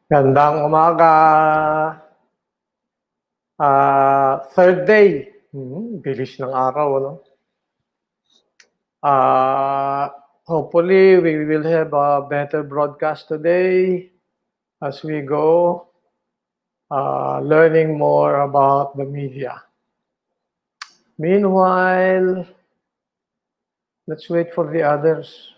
Gandang umaga. Third day. Bilis ng araw, ano? Hopefully, we will have a better broadcast today as we go learning more about the media. Meanwhile, let's wait for the others.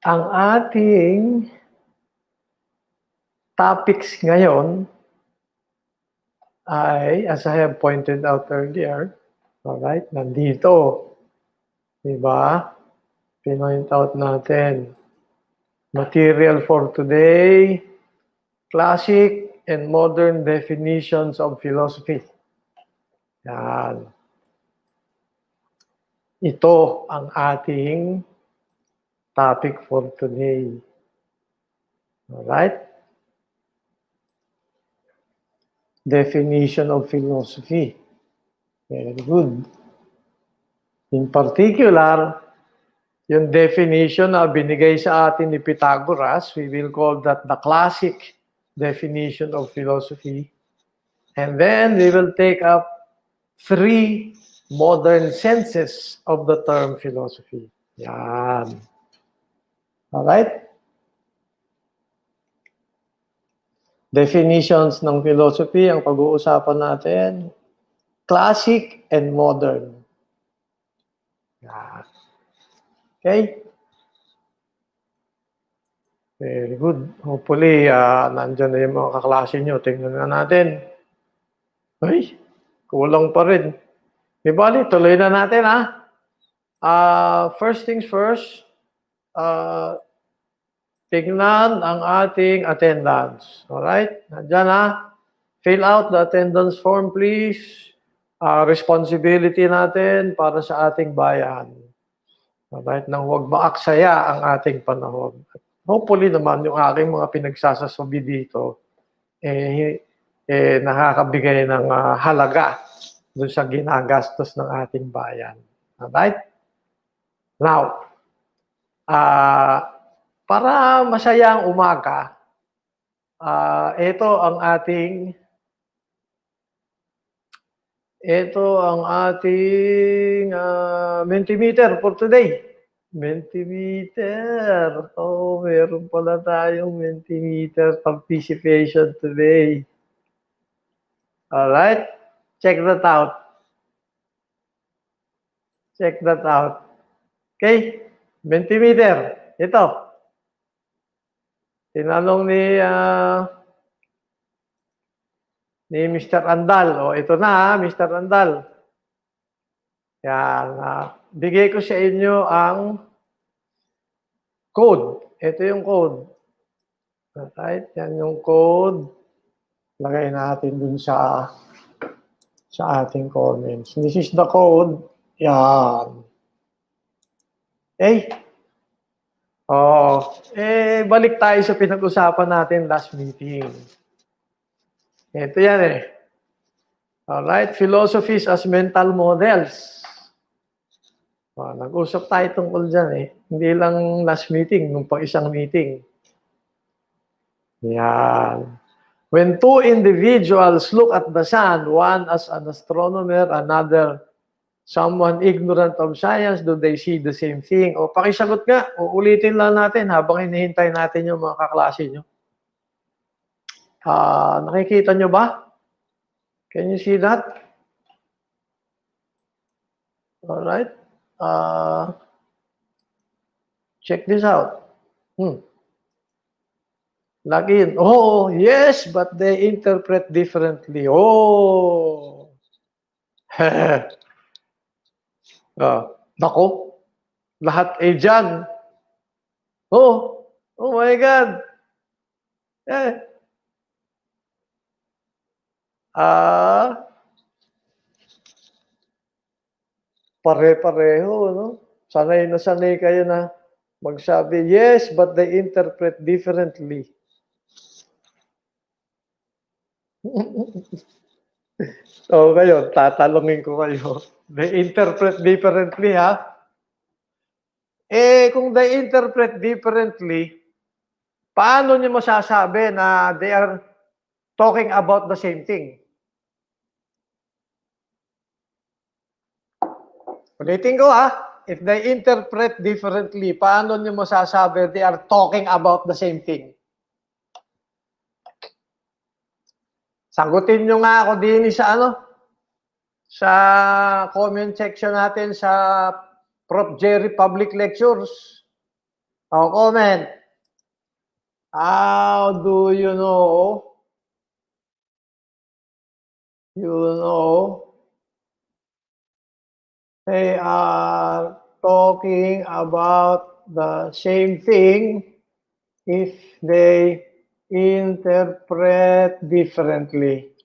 Ang ating topics ngayon ay, as I have pointed out earlier, alright, nandito. Diba? Pinoint out natin. Material for today, classic and modern definitions of philosophy. Yan. Ito ang ating topic for today. Alright? Definition of philosophy. Very good. In particular, yung definition na binigay sa atin ni Pythagoras, we will call that the classic definition of philosophy. And then we will take up 3 modern senses of the term philosophy. Yan. Alright? Definitions ng philosophy ang pag-uusapan natin. Classic and modern. Yan. Okay? Very good. Hopefully, nandyan na yung mga kaklase nyo. Tingnan na natin. Ay, kulang pa rin. Di bali, tuloy na natin, ha? First things first, tingnan ang ating attendance. Alright? Nandyan, ha? Fill out the attendance form, please. Responsibility natin para sa ating bayan. Alright? Nang huwag maaksaya ang ating panahon. Hopefully naman, yung aking mga pinagsasasabi dito, nakakabigay ng halaga doon sa ginagastos ng ating bayan. Alright? Now, para masaya ang umaga, ito ang ating Mentimeter for today. Mentimeter. Oh, meron pala tayong Mentimeter participation today. Alright? Check that out. Check that out. Okay? Mentimeter. Ito. Tinanong ni Mr. Andal. O, ito na, Mr. Andal. Yan. Bigay ko sa inyo ang code. Ito yung code. Alright? Yan yung code. Lagay natin dun sa ating comments. This is the code. Yan. Okay? Balik tayo sa pinag-usapan natin last meeting. Ito yan eh. Alright, philosophies as mental models. Nag-usap tayo tungkol dyan eh. Hindi lang last meeting, nung pang isang meeting. Yan. When two individuals look at the sun, one as an astronomer, another someone ignorant of science, do they see the same thing? O pakisagot nga, uulitin lang natin habang hinihintay natin yung mga kaklase nyo. Nakikita nyo ba? Can you see that? Alright. Check this out. Login. Oh, yes, but they interpret differently. Oh. Nako. Lahat ay dyan. Oh my God. Pare-pareho, no? Sanay na sanay kayo na magsabi, yes, but they interpret differently. So, ngayon, tatalungin ko kayo. They interpret differently, ha? Kung they interpret differently, paano niyo masasabi na they are talking about the same thing? Ulitin ko if they interpret differently, paano niyo masasabi they are talking about the same thing? Sagutin niyo nga ako din sa comment section natin sa Propjerry Public Lectures. Comment. How do you know? They are talking about the same thing if they interpret differently.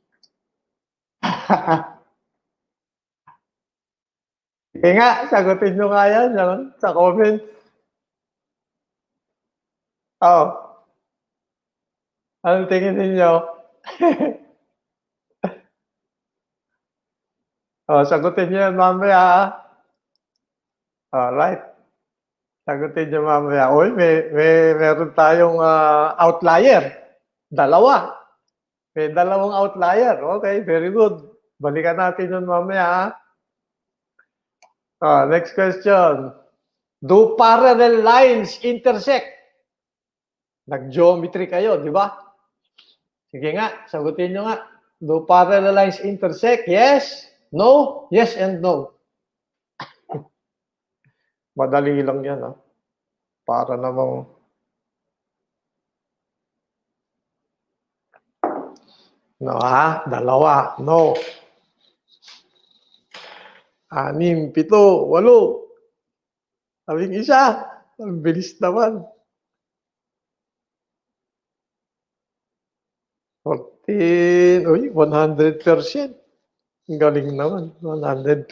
Sige nga, sagutin nyo nga yan sa comment. Anong tingin ninyo? Sagutin nyo yan mamaya. Alright. Sagutin nyo mamaya. Uy, meron tayong outlier. Dalawa. May dalawang outlier. Okay, very good. Balikan natin yun mamaya. Next question. Do parallel lines intersect? Nag-geometry kayo, di ba? Sige nga, sagutin nyo nga. Do parallel lines intersect? Yes? No? Yes and no. Madali lang yan, Para namang no, dalawa. No. 6, 7, 8. Isa. Ang bilis naman. 14. Uy, 100%. Ang galing naman. 100%.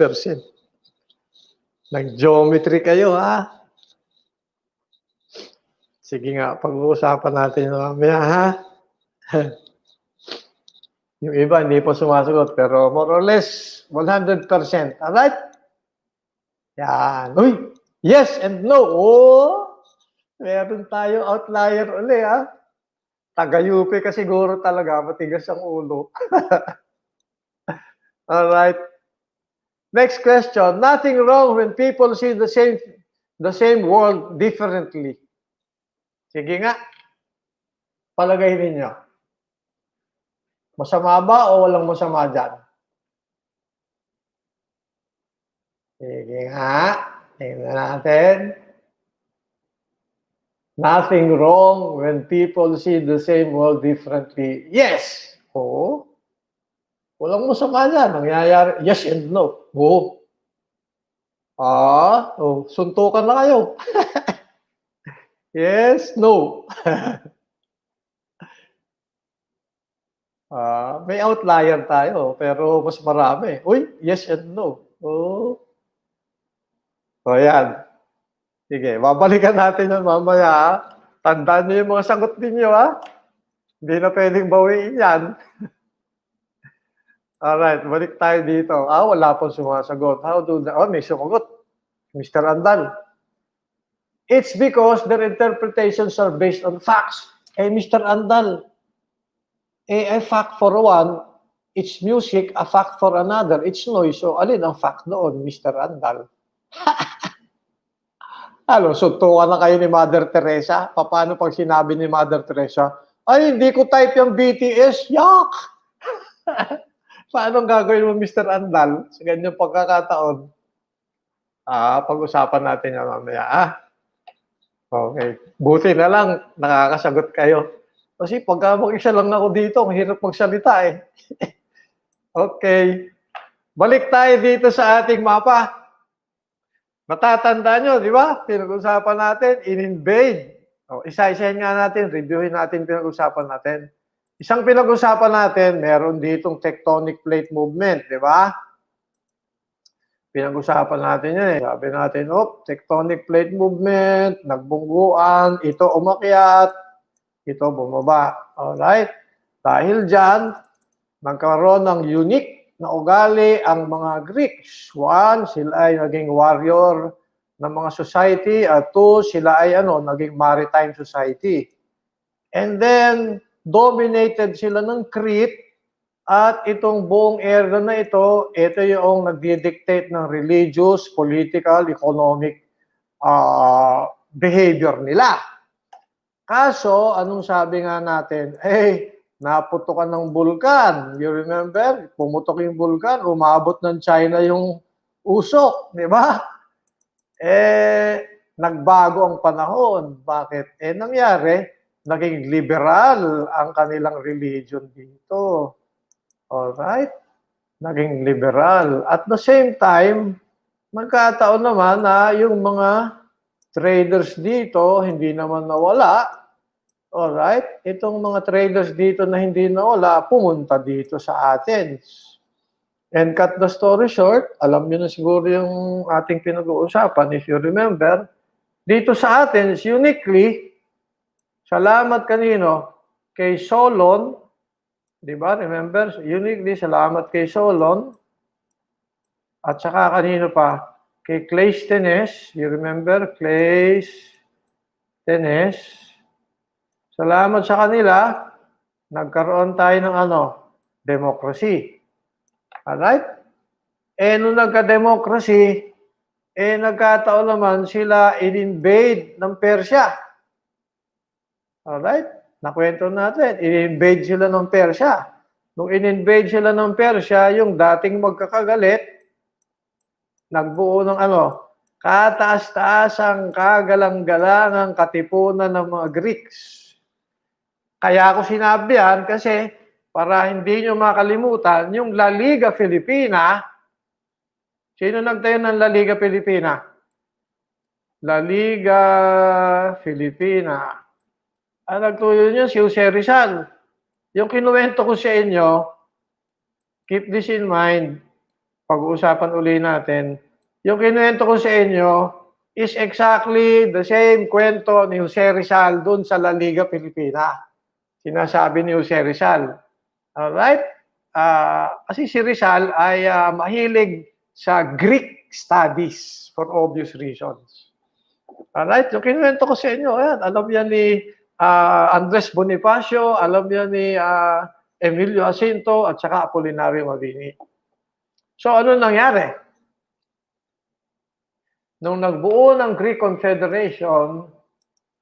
Nag-geometry kayo, Sige nga, pag-uusapan natin mamaya, Yung iba, hindi po sumasagot, pero more or less, 100%. Alright? Yan. Uy! Yes and no. Meron tayo outlier uli, Taga-UP ka siguro talaga, matigas ang ulo. Alright. Next question. Nothing wrong when people see the same world differently. Sige nga. Palagay ninyo. Masama ba o walang masama dyan? Sige nga. Tingnan natin. Nothing wrong when people see the same world differently. Yes. Oo. Walang masama dyan. Nangyayari. Yes and no. Oo. Suntukan na kayo. Yes, no. May outlier tayo, pero mas marami. Uy, yes and no. Yan. Sige, babalikan natin yun mamaya. Tandaan niyo yung mga sagot ninyo, Hindi na pwedeng bawiin yan. Alright, balik tayo dito. Wala pong sumasagot. May sumagot. Mr. Andal. It's because their interpretations are based on facts. Mr. Andal, a fact for one, it's music, a fact for another, it's noise. So, alin ang fact doon, Mr. Andal? Suntukan na kayo ni Mother Teresa? Paano pag sinabi ni Mother Teresa, ay, hindi ko type yung BTS, yuck! Paano gagawin mo, Mr. Andal, sa ganyang pagkakataon? Pag-usapan natin yan mamaya, Okay. Buti na lang, nakakasagot kayo. Kasi pagka mag-isa lang ako dito, ang hirap magsalita Okay. Balik tayo dito sa ating mapa. Matatanda nyo, di ba? Pinag-usapan natin, in-invade. Isa-isahin nga natin, reviewin natin pinag-usapan natin. Isang pinag-usapan natin, meron ditong tectonic plate movement, di ba? Pinag-usapan natin yan Sabi natin, tectonic plate movement, nagbungguan, ito umakyat, ito bumaba. Alright? Dahil dyan, nagkaroon ng unique na ugali ang mga Greeks. One, sila ay naging warrior. ng mga society at two, sila ay naging maritime society. And then, dominated sila ng Crete at itong buong area na ito yung nagdi-dictate ng religious, political, economic behavior nila. Kaso, anong sabi nga natin? Naputokan ng bulkan. You remember? Pumutok yung bulkan, umabot ng China yung usok, di ba? Nagbago ang panahon. Bakit? Nangyari, naging liberal ang kanilang religion dito. Alright? Naging liberal. At the same time, magkataon naman na yung mga traders dito hindi naman nawala. Alright? Itong mga traders dito na hindi nawala, pumunta dito sa Athens. And cut the story short, alam niyo na siguro yung ating pinag-uusapan, if you remember, dito sa Athens, uniquely, salamat kanino? Kay Solon, di ba? Remember? Uniquely, salamat kay Solon. At saka kanino pa? Kay Cleisthenes. You remember? Cleisthenes. Salamat sa kanila, nagkaroon tayo ng democracy. Alright? Nung nagka-democracy, nagkataon naman sila in-invade ng Persia. Alright? Nakwento natin, in-invade sila ng Persia. Nung in-invade sila ng Persia, yung dating magkakagalit, nagbuo ng kataas-taasang kagalang-galangang katipunan ng mga Greeks. Kaya ako sinabi yan kasi para hindi nyo makalimutan, yung La Liga Filipina, sino nagtayo ng La Liga Filipina? La Liga Filipina. Ang nagtuyo niya si Jose Rizal. Yung kinuwento ko sa inyo, keep this in mind, pag-uusapan uli natin, yung kinuwento ko sa inyo is exactly the same kwento ni Jose Rizal dun sa La Liga Filipina. Sinasabi ni Jose Rizal. Alright? Kasi si Rizal ay mahilig sa Greek studies for obvious reasons. Alright? Yung kinuwento ko sa inyo, ayan, alam yan ni Andres Bonifacio, alam yan ni Emilio Jacinto, at saka Apolinario Mabini. So, ano nangyari? Nung nagbuo ng Greek Confederation,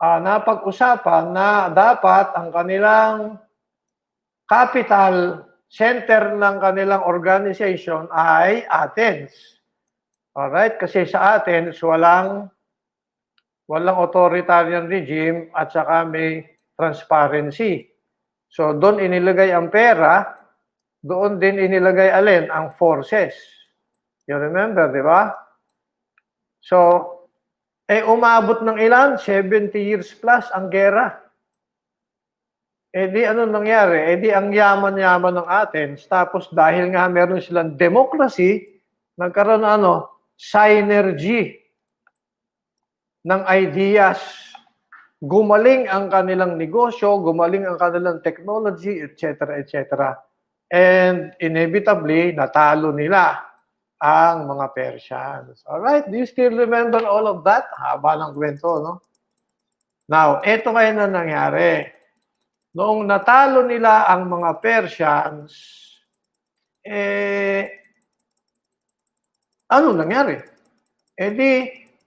napag-usapan na dapat ang kanilang capital center ng kanilang organization ay Athens. Alright? Kasi sa Athens, walang authoritarian regime at saka may transparency. So, doon inilagay ang pera, doon din inilagay ang forces. You remember, di ba? So, umabot ng ilan? 70 years plus ang gera. Di ano nangyari? Di ang yaman-yaman ng Athens. Tapos dahil nga meron silang democracy, nagkaroon ng synergy ng ideas. Gumaling ang kanilang negosyo, gumaling ang kanilang technology, etc., etc. And inevitably, natalo nila ang mga Persians. Alright, do you still remember all of that? Haba ng kwento, no? Now, ito ngayon na nangyari. Noong natalo nila ang mga Persians, ano nangyari?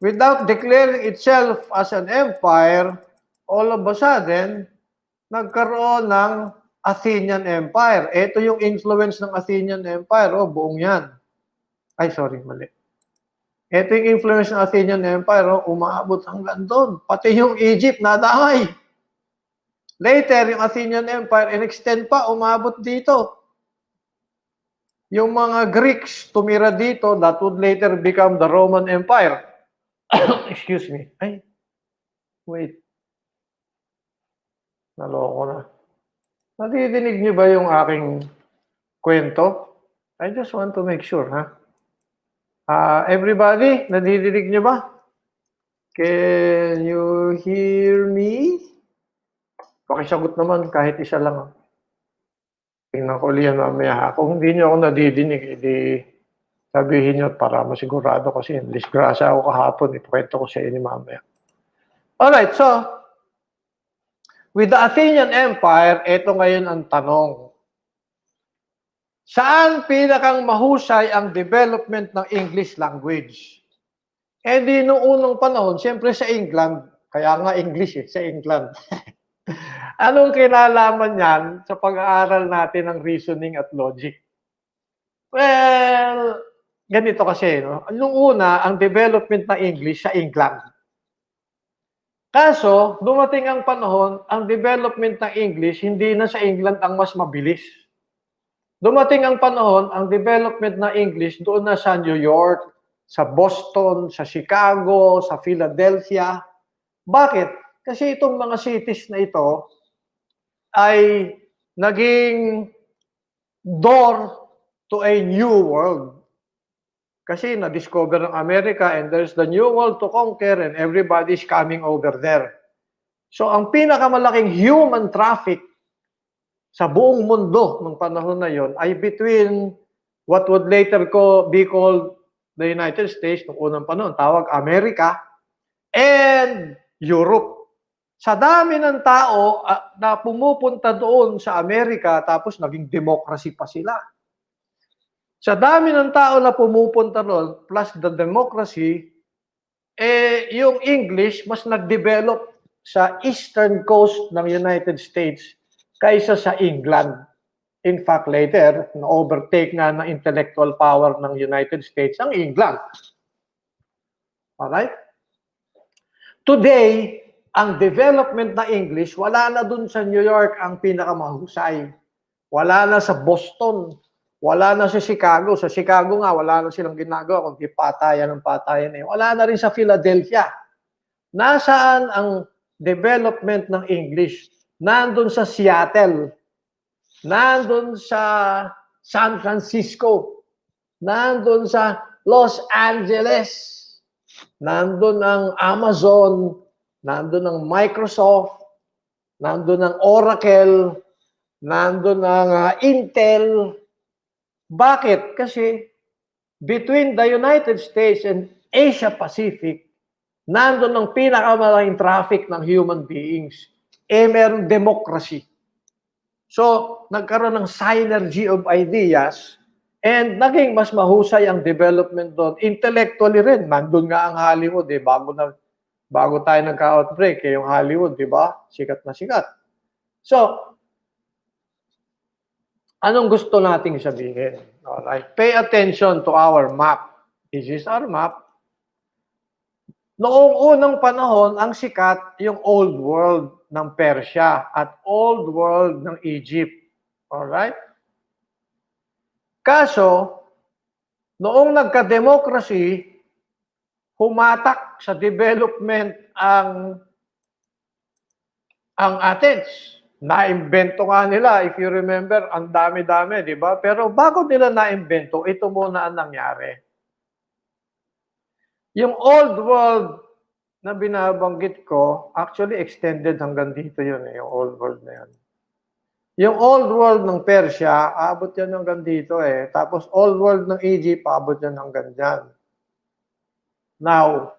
Without declaring itself as an empire, all of a sudden, nagkaroon ng Athenian Empire. Ito yung influence ng Athenian Empire. Buong yan. Ay, sorry, mali. Ito yung influence ng Athenian Empire. Umaabot hanggang doon. Pati yung Egypt, nadamay. Later, yung Athenian Empire, in-extend pa, umabot dito. Yung mga Greeks tumira dito, that would later become the Roman Empire. Excuse me. Ay, wait. Naloko na. Nadidinig niyo ba yung aking kwento? I just want to make sure, ha? Everybody, nadidinig niyo ba? Can you hear me? Pakisagot naman kahit isa lang. Tingnan ko ulit yan mamaya. Kung hindi niyo ako nadidinig, Sabihin nyo para masigurado kasi disgrasya ako kahapon. Ipukwento ko sa inyo mamaya. Alright, so, with the Athenian Empire, ito ngayon ang tanong. Saan pinakang mahusay ang development ng English language? Eh di noong unang panahon, siyempre sa England, kaya nga English sa England. Anong kinalaman yan sa pag-aaral natin ng reasoning at logic? Well, ganito kasi, no? Nung una, ang development ng English sa England. Kaso, dumating ang panahon, ang development ng English, hindi na sa England ang mas mabilis. Dumating ang panahon, ang development ng English doon na sa New York, sa Boston, sa Chicago, sa Philadelphia. Bakit? Kasi itong mga cities na ito ay naging door to a new world. Kasi na-discover ng America and there's the new world to conquer and everybody's coming over there. So ang pinakamalaking human traffic sa buong mundo ng panahon na yon ay between what would later be called the United States, noong unang panahon, tawag America, and Europe. Sa dami ng tao na pumupunta doon sa Amerika, tapos naging democracy pa sila. Sa dami ng tao na pumupunta doon, plus the democracy, yung English mas nag-develop sa eastern coast ng United States kaysa sa England. In fact, later, na-overtake nga ng intellectual power ng United States ang England. Alright? Today, ang development na English, wala na dun sa New York ang pinakamahusay. Wala na sa Boston. Wala na sa Chicago. Sa Chicago nga, wala na silang ginagawa kundi patayan ng patayan. Wala na rin sa Philadelphia. Nasaan ang development ng English? Nandun sa Seattle. Nandun sa San Francisco. Nandun sa Los Angeles. Nandun ang Amazon. Nandun ang Microsoft. Nandun ang Oracle. Nandun ang Intel. Bakit? Kasi between the United States and Asia Pacific, nandun ang pinakamalaking traffic ng human beings. Merong democracy. So, nagkaroon ng synergy of ideas and naging mas mahusay ang development doon. Intellectually rin, nandun nga ang Hollywood, bago tayo nagka-outbreak, yung Hollywood, di ba? Sikat na sikat. So, anong gusto nating sabihin? Alright, pay attention to our map. This is our map. Noong unang panahon, ang sikat yung Old World ng Persia at Old World ng Egypt. Alright? Kaso, noong nagka-democracy, humatak sa development ang Athens. Na-imbento nga nila, if you remember, ang dami-dami, di ba? Pero bago nila na-imbento, ito muna ang nangyari. Yung old world na binabanggit ko, actually extended hanggang dito yun, yung old world na yun. Yung old world ng Persia, aabot yan hanggang dito Tapos old world ng Egypt, aabot yan hanggang dyan. Now,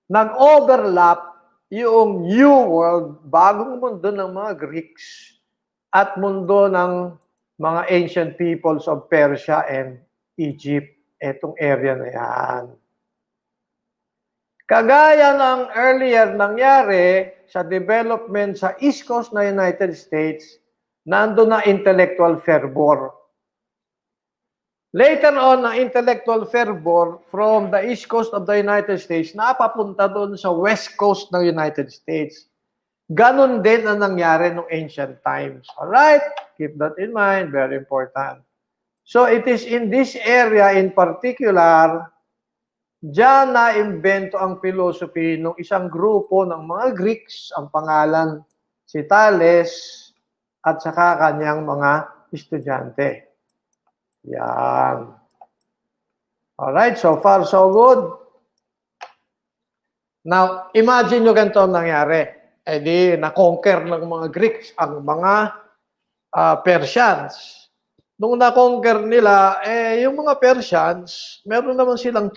nag-overlap yung New World, bagong mundo ng mga Greeks at mundo ng mga ancient peoples of Persia and Egypt. Etong area na yan. Kagaya ng earlier nangyari sa development sa East Coast na United States, nandun na intellectual fervor. Later on, ang intellectual fervor from the East Coast of the United States napapunta doon sa West Coast ng United States. Ganon din ang nangyari noong ancient times. Alright? Keep that in mind. Very important. So, it is in this area in particular, diyan na-imbento ang philosophy ng isang grupo ng mga Greeks, ang pangalan si Thales, at saka kanyang mga estudyante. Yan. Alright, so far so good. Now, imagine nyo ganito ang nangyari. Na-conquer ng mga Greeks ang mga Persians. nung na-conquer nila, yung mga Persians, meron naman silang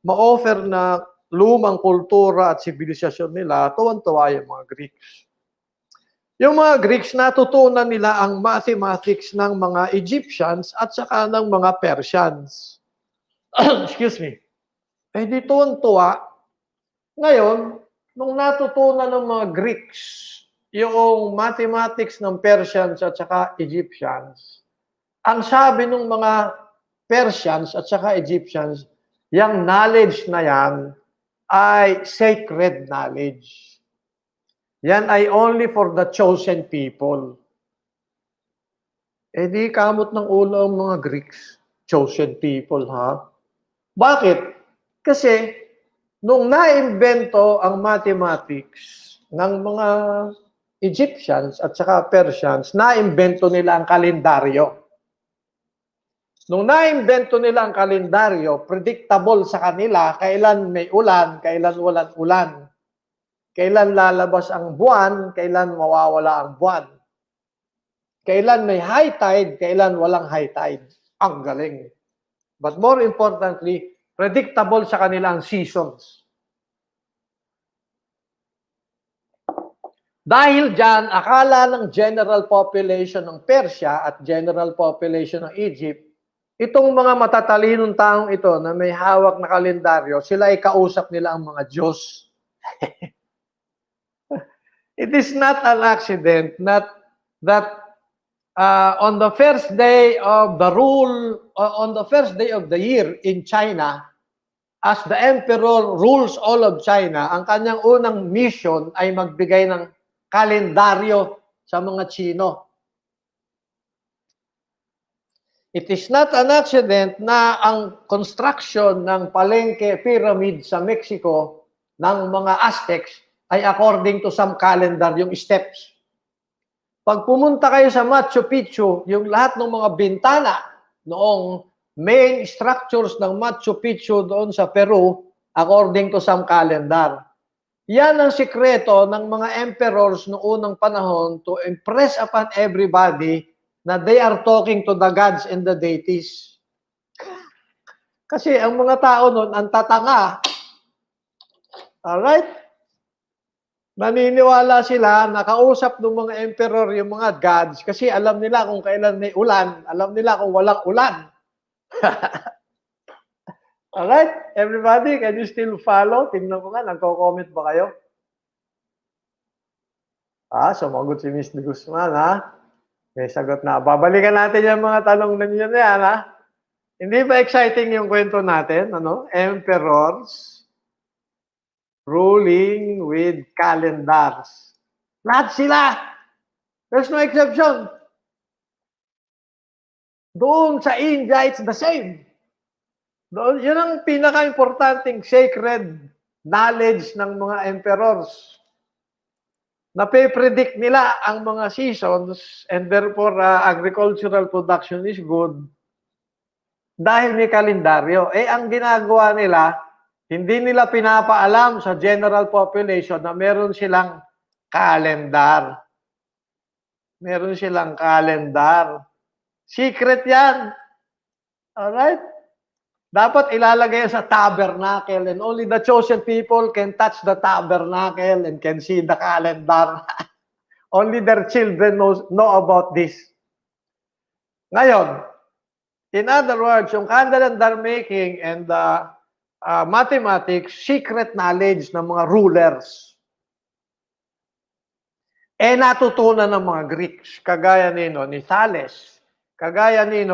ma-offer na lumang kultura at sibilisasyon nila, tuwan-tuwa yung mga Greeks. Yung mga Greeks, natutunan nila ang mathematics ng mga Egyptians at saka ng mga Persians. Excuse me. Di tuwan-tuwa. Ngayon, nung natutunan ng mga Greeks yung mathematics ng Persians at saka Egyptians, ang sabi ng mga Persians at saka Egyptians, yung knowledge na yan ay sacred knowledge. Yan ay only for the chosen people. Di kamot ng ulo ang mga Greeks. Chosen people, ha? Bakit? Kasi, nung naimbento ang mathematics ng mga Egyptians at saka Persians, naimbento nila ang kalendaryo. Nung naimbento nila ang kalendaryo, predictable sa kanila kailan may ulan, kailan walang ulan. Kailan lalabas ang buwan, kailan mawawala ang buwan. Kailan may high tide, kailan walang high tide. Ang galing. But more importantly, predictable sa kanila ang seasons. Dahil dyan, akala ng general population ng Persia at general population ng Egypt, itong mga matatalinong taong ito na may hawak na kalendaryo, sila ay kausap nila ang mga Diyos. It is not an accident that on the first day of the year in China, as the emperor rules all of China, ang kanyang unang mission ay magbigay ng kalendaryo sa mga Chino. It is not an accident na ang construction ng Palenque Pyramid sa Mexico ng mga Aztecs ay according to some calendar, yung steps. Pag pumunta kayo sa Machu Picchu, yung lahat ng mga bintana noong main structures ng Machu Picchu doon sa Peru, according to some calendar. Yan ang sikreto ng mga emperors noong unang panahon to impress upon everybody na they are talking to the gods and the deities. Kasi ang mga tao noon, ang tatanga. Alright? Naniniwala sila, nakausap ng mga emperor yung mga gods kasi alam nila kung kailan may ulan, alam nila kung walang ulan. Alright? Everybody, can you still follow? Tingnan ko nga, nagko-comment ba kayo? Sumagot si Miss Guzman, ha? May sagot na. Babalikan natin yung mga tanong ninyo na yan, ha? Hindi ba exciting yung kwento natin? Ano? Emperors ruling with calendars. Lahat sila. There's no exception. Doon sa India, it's the same. Doon, yun ang pinaka-importanting sacred knowledge ng mga emperors. Nape-predict nila ang mga seasons and therefore agricultural production is good dahil may kalendaryo. Ang ginagawa nila, hindi nila pinapaalam sa general population na meron silang calendar. Meron silang calendar. Secret yan. Alright? Dapat ilalagay sa tabernacle and only the chosen people can touch the tabernacle and can see the calendar. Only their children know about this. Ngayon, in other words, yung calendar making and mathematics, secret knowledge ng mga rulers. Natutunan ng mga Greeks, kagaya ni Thales, kagaya ni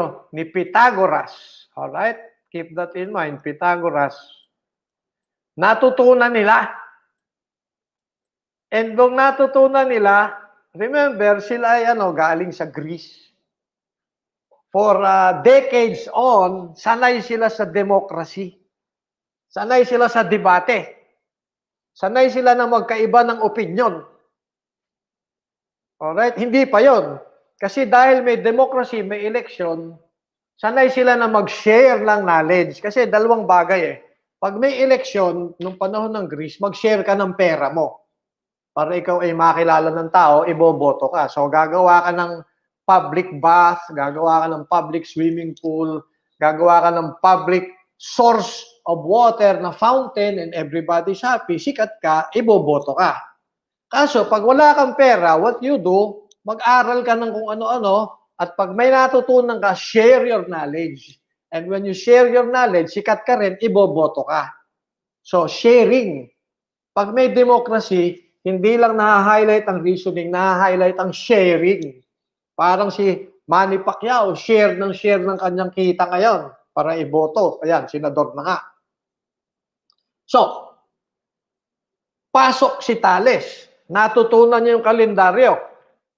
Pythagoras. Alright? Keep that in mind, Pythagoras. Natutunan nila. And nung natutunan nila, remember, sila ay galing sa Greece. For decades on, sanay sila sa democracy. Sanay sila sa debate. Sanay sila na magkaiba ng opinion. Alright? Hindi pa yon. Kasi dahil may democracy, may election, sanay sila na mag-share ng knowledge. Kasi dalawang bagay Pag may election, nung panahon ng Greece, mag-share ka ng pera mo. Para ikaw ay makilala ng tao, iboboto ka. So, gagawa ka ng public bath, gagawa ka ng public swimming pool, gagawa ka ng public source of water na fountain and everybody's happy, sikat ka, iboboto ka. Kaso, pag wala kang pera, what you do, mag-aral ka ng kung ano-ano, at pag may natutunan ka, share your knowledge. And when you share your knowledge, sikat ka rin, iboboto ka. So, sharing. Pag may democracy, hindi lang na-highlight ang reasoning, na-highlight ang sharing. Parang si Manny Pacquiao, share ng kanyang kita ngayon para iboto. Ayan, senador na nga. So, pasok si Thales. Natutunan niya yung kalendaryo.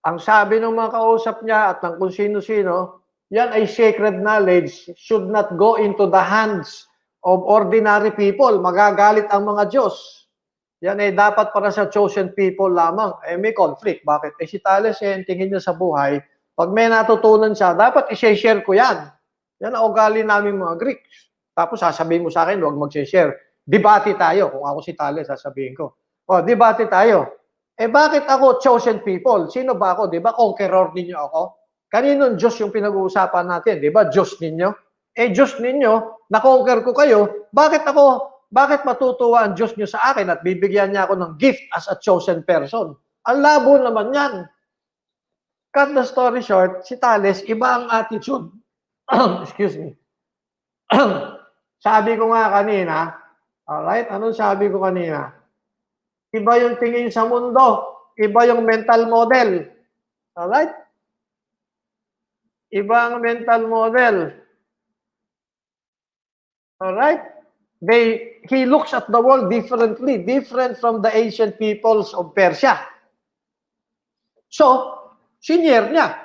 Ang sabi ng mga kausap niya at ng kung sino-sino, yan ay sacred knowledge, should not go into the hands of ordinary people. Magagalit ang mga Diyos. Yan ay dapat para sa chosen people lamang. Eh may conflict. Bakit? Eh si Thales, tingin niya sa buhay, pag may natutunan siya, dapat i-share ko yan. Yan ang ugali namin mga Greeks. Tapos sasabihin mo sa akin, huwag mag-share. Debate tayo. Kung ako si Thales, sasabihin ko. O, debate tayo. Eh bakit ako chosen people? Sino ba ako? Di ba conqueror ninyo ako? Kaninong Diyos yung pinag-uusapan natin? Di ba Diyos ninyo? Eh Diyos ninyo, na-conquer ko kayo, bakit matutuwa ang Diyos nyo sa akin at bibigyan niya ako ng gift as a chosen person? Ang labo naman yan. Cut the story short, si Thales, iba ang attitude. Excuse me. Sabi ko nga kanina, alright, anong sabi ko kanina? Iba yung tingin sa mundo. Iba yung mental model. Alright? Iba ang mental model. Alright? He looks at the world differently, different from the ancient peoples of Persia. So, senior niya.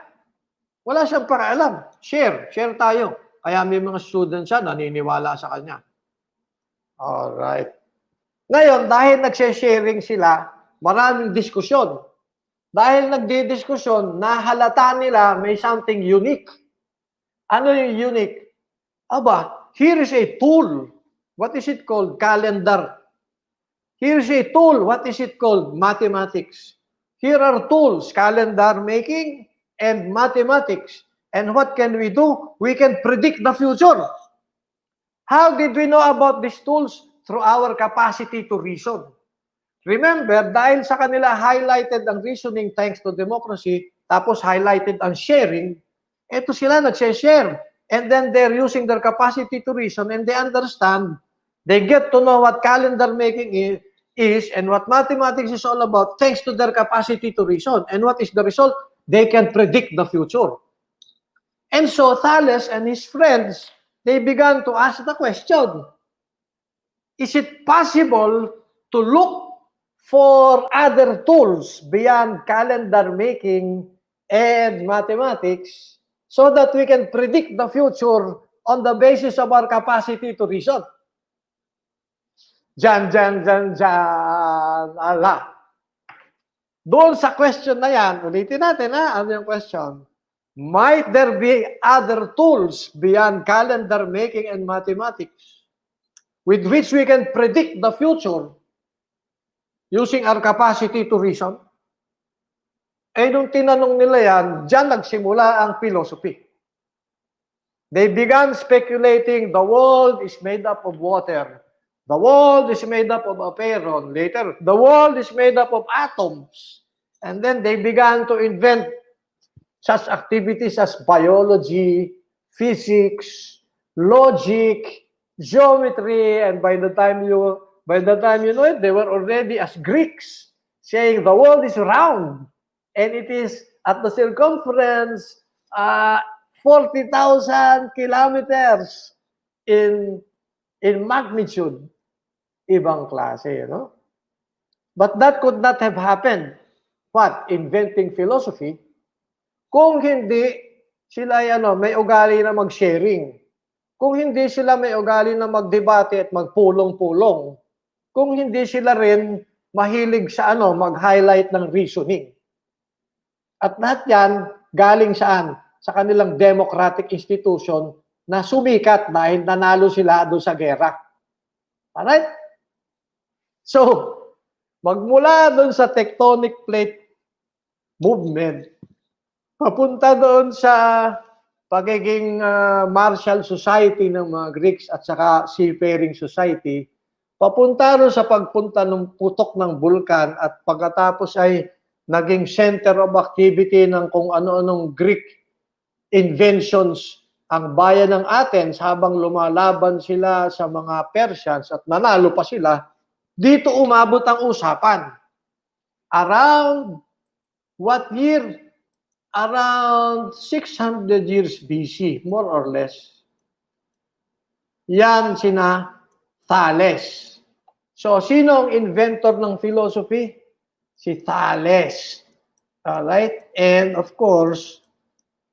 Wala siyang pakialam. Share tayo. Kaya may mga students siya, naniniwala sa kanya. Alright. Ngayon, dahil nagsha-sharing sila, maraming diskusyon. Dahil nagdidiskusyon, nahalata nila may something unique. Ano yung unique? Aba, here is a tool. What is it called? Calendar. Here is a tool. What is it called? Mathematics. Here are tools, calendar making and mathematics. And what can we do? We can predict the future. How did we know about these tools? Through our capacity to reason. Remember, dahil sa kanila highlighted ang reasoning thanks to democracy, tapos highlighted ang sharing, eto sila nagse-share. And then they're using their capacity to reason and they understand, they get to know what calendar making is and what mathematics is all about thanks to their capacity to reason. And what is the result? They can predict the future. And so Thales and his friends, they began to ask the question, is it possible to look for other tools beyond calendar making and mathematics so that we can predict the future on the basis of our capacity to reason? Jan. Ala. Doon sa question na yan, ulitin natin ano yung question? Might there be other tools beyond calendar making and mathematics with which we can predict the future using our capacity to reason? Eh, nung tinanong nila yan, dyan nagsimula ang philosophy. They began speculating the world is made up of water. The world is made up of apeiron. Later, the world is made up of atoms. And then they began to invent such activities as biology, physics, logic, geometry, and by the time you know it, they were already as Greeks, saying the world is round, and it is at the circumference 40,000 kilometers in magnitude. Ibang klase, no? But that could not have happened. What? Inventing philosophy? Kung hindi sila may ugali na mag-sharing. Kung hindi sila may ugali na magdebate at magpulong-pulong, kung hindi sila rin mahilig sa mag-highlight ng reasoning. At lahat yan, galing saan? Sa kanilang democratic institution na sumikat dahil nanalo sila doon sa gera. Alright? So, magmula doon sa tectonic plate movement, papunta doon sa pagiging martial society ng mga Greeks at saka seafaring society, papunta rin sa pagpunta ng putok ng bulkan at pagkatapos ay naging center of activity ng kung ano-anong Greek inventions ang bayan ng Athens habang lumalaban sila sa mga Persians at nanalo pa sila. Dito umabot ang usapan. Around what year? Around 600 years BC, more or less. Yan sina Thales. So, sino ang inventor ng philosophy? Si Thales. Alright? And of course,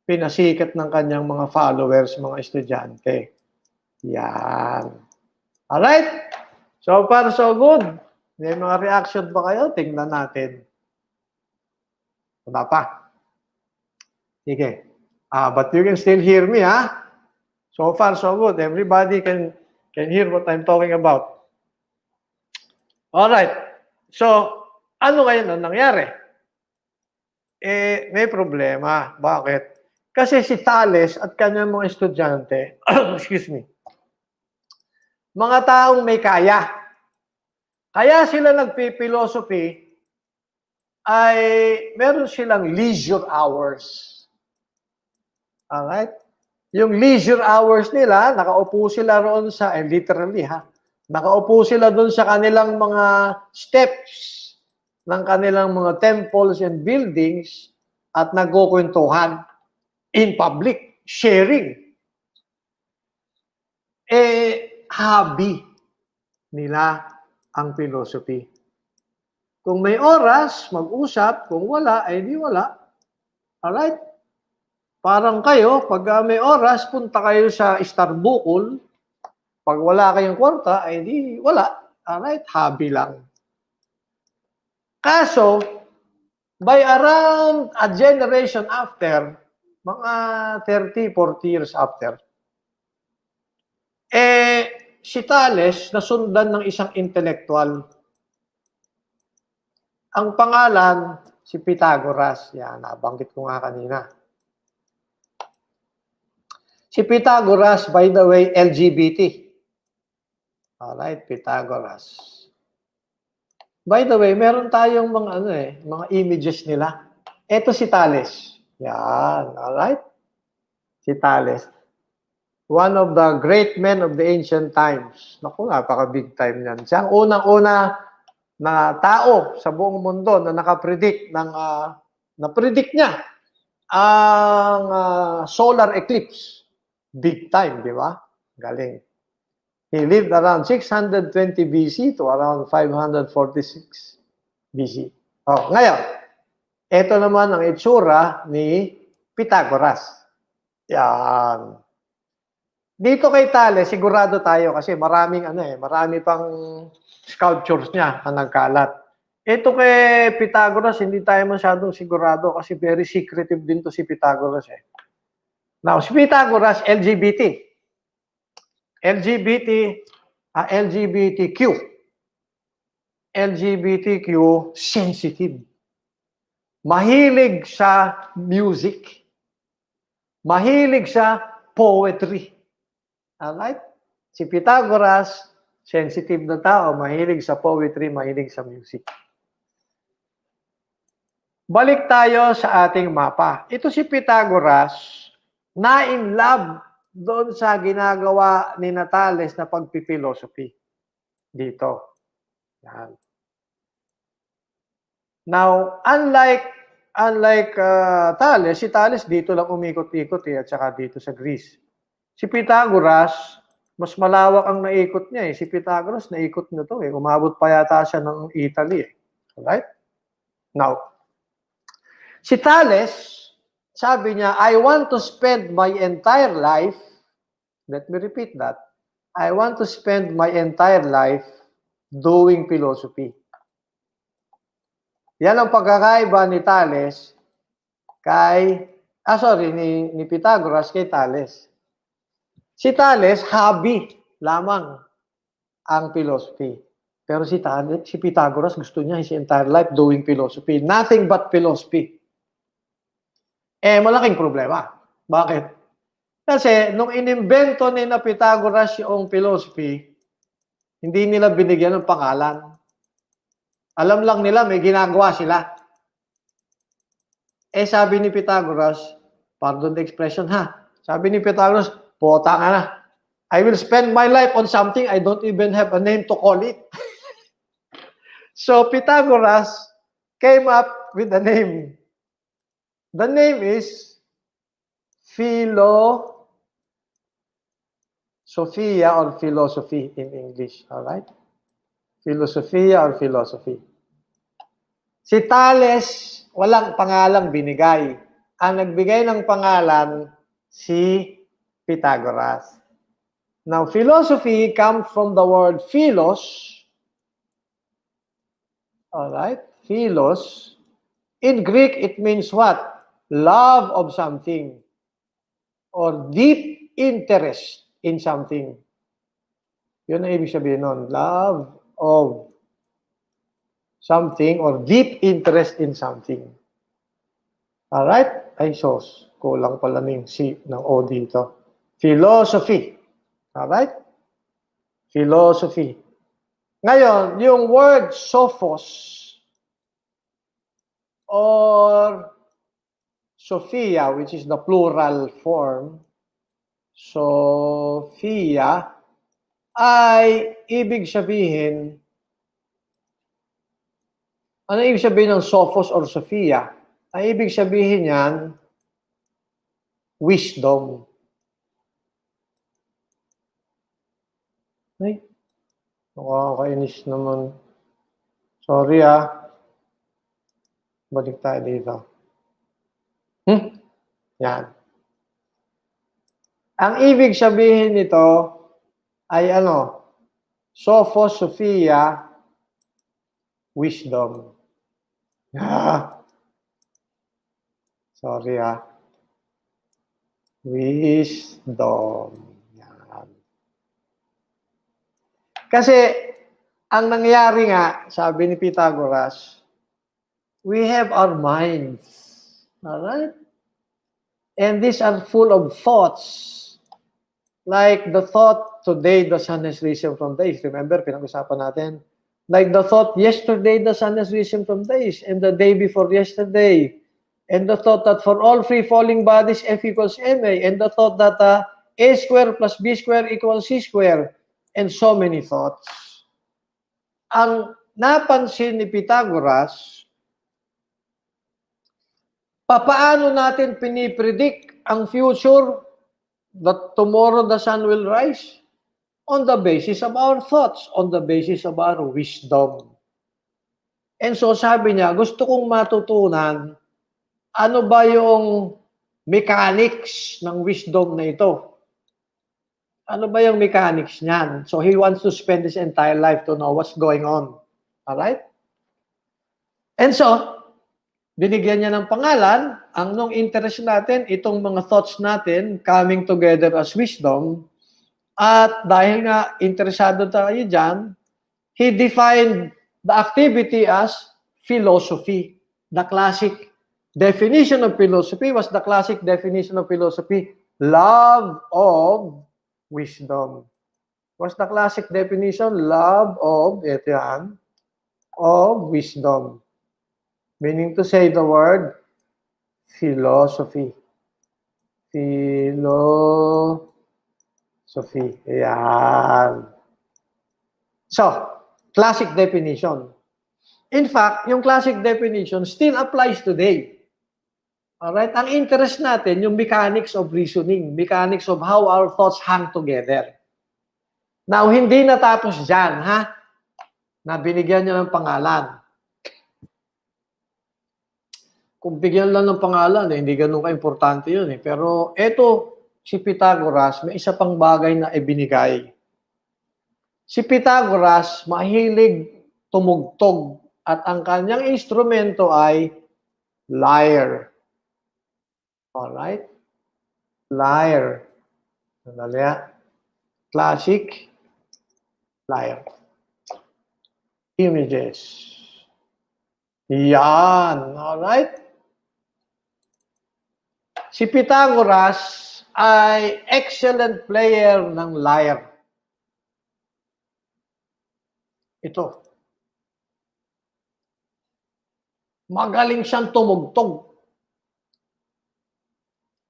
pinasikat ng kanyang mga followers, mga estudyante. Yan. Alright? So far, so good. May mga reaction ba kayo? Tingnan natin. Wala pa. Sige. But you can still hear me, ha? So far, so good. Everybody can hear what I'm talking about. Alright. So, ano ngayon ang nangyari? May problema. Bakit? Kasi si Thales at kanyang mga estudyante, excuse me, mga taong may kaya. Kaya sila nagpi-philosophy ay meron silang leisure hours. Alright? Yung leisure hours nila, nakaupo sila roon sa, literally ha, nakaupo sila doon sa kanilang mga steps ng kanilang mga temples and buildings at nagkukwentuhan in public, sharing. Hobby nila ang philosophy. Kung may oras, mag-usap. Kung wala, ay di wala. Alright? Parang kayo, pag may oras, punta kayo sa Starbukol. Pag wala kayong kwarta, ay di wala. Alright? Hobby lang. Kaso, by around a generation after, mga 30, 40 years after, si Thales nasundan ng isang intellectual. Ang pangalan, si Pythagoras. Yan, nabanggit ko nga kanina. Si Pythagoras, by the way, LGBT. Alright, Pythagoras. By the way, meron tayong mga mga images nila. Ito si Thales. Yan, alright? Si Thales. One of the great men of the ancient times. Naku, napaka-big time niyan. Siya ang unang-una na tao sa buong mundo na nakapredict ng na-predict niya ang solar eclipse. Big time, di ba? Galing. He lived around 620 BC to around 546 BC. Oh, ngayon, ito naman ang itsura ni Pythagoras. Yan. Dito kay Thales, sigurado tayo kasi marami pang sculptures niya na nagkalat. Ito kay Pythagoras, hindi tayo masyadong sigurado kasi very secretive din to si Pythagoras eh. Now, si Pythagoras, LGBT. LGBTQ. LGBTQ sensitive. Mahilig sa music. Mahilig sa poetry. Alright? Si Pythagoras, sensitive na tao, mahilig sa poetry, mahilig sa music. Balik tayo sa ating mapa. Ito si Pythagoras, na in love doon sa ginagawa ni Thales na pagpipilosophy. Dito. Yan. Now, unlike Thales, si Thales dito lang umikot-ikot at saka dito sa Greece. Si Pythagoras, mas malawak ang naikot niya eh. Si Pythagoras, naikot na to eh. Umabot pa yata siya ng Italy eh. Alright? Now, si Thales, sabi niya, I want to spend my entire life, let me repeat that, I want to spend my entire life doing philosophy. Yan ang pagkakaiba ni Thales ni Pythagoras kay Thales. Si Thales, hobby lamang ang philosophy. Pero si Pythagoras, gusto niya his entire life doing philosophy. Nothing but philosophy. Malaking problema. Bakit? Kasi nung inimbento ni na Pythagoras yung philosophy, hindi nila binigyan ng pangalan. Alam lang nila may ginagawa sila. Sabi ni Pythagoras, pardon the expression ha, sabi ni Pythagoras, pota nga na. I will spend my life on something I don't even have a name to call it. So Pythagoras came up with a name. The name is Philosophia or philosophy in English. All right? Philosophia or philosophy. Si Thales, walang pangalang binigay. Ang nagbigay ng pangalan, si Pythagoras. Now, philosophy comes from the word philos. All right? Philos. In Greek, it means what? Love of something. Or deep interest in something. Yun ang ibig sabihin nun. Love of something or deep interest in something. Alright? Ay, sos. Kulang pala ng C ng O dito. Philosophy. Alright? Philosophy. Ngayon, yung word sophos or Sophia, which is the plural form, Sophia, ay ibig sabihin, ano ibig sabihin ng sophos or Sophia? Ang ibig sabihin yan, wisdom. Ay, nakakainis naman. Sorry Balik tayo dito. Yan. Ang ibig sabihin nito ay Sophos, Sophia, wisdom. Sorry Wisdom. Yan. Kasi, ang nangyari nga, sabi ni Pythagoras, we have our minds. Alright? And these are full of thoughts. Like the thought, today the sun has risen from the east. Remember, pinag-usapan natin. Like the thought, yesterday the sun has risen from the east. And the day before yesterday. And the thought that for all free falling bodies, F equals ma. And the thought that a square plus b square equals c square. And so many thoughts. Ang napansin ni Pythagoras, papaano natin pinipredict ang future that tomorrow the sun will rise? On the basis of our thoughts, on the basis of our wisdom. And so sabi niya, gusto kong matutunan, ano ba yung mechanics ng wisdom na ito? Ano ba yung mechanics niyan? So he wants to spend his entire life to know what's going on. Alright? And so, binigyan niya ng pangalan, ang nung interest natin, itong mga thoughts natin coming together as wisdom, at dahil nga interesado tayo dyan, he defined the activity as philosophy. The classic definition of philosophy was the classic definition of philosophy, love of wisdom. What's the classic definition? Love of, ito yan, of wisdom. Meaning to say the word philosophy. Philosophy. Ayan. So, classic definition. In fact, yung classic definition still applies today. Alright? Ang interest natin, yung mechanics of reasoning, mechanics of how our thoughts hang together. Now, hindi natapos dyan, na binigyan niya ng pangalan. Kung bigyan lang ng pangalan, hindi ganun ka-importante yun. Pero eto, si Pythagoras, may isa pang bagay na ibinigay. Si Pythagoras, mahilig tumugtog at ang kanyang instrumento ay lyre. Alright? Lyre. Sandali Classic lyre. Images. Yan. Alright? si Pythagoras ay excellent player ng lyre. Ito. Magaling siyang tumugtog.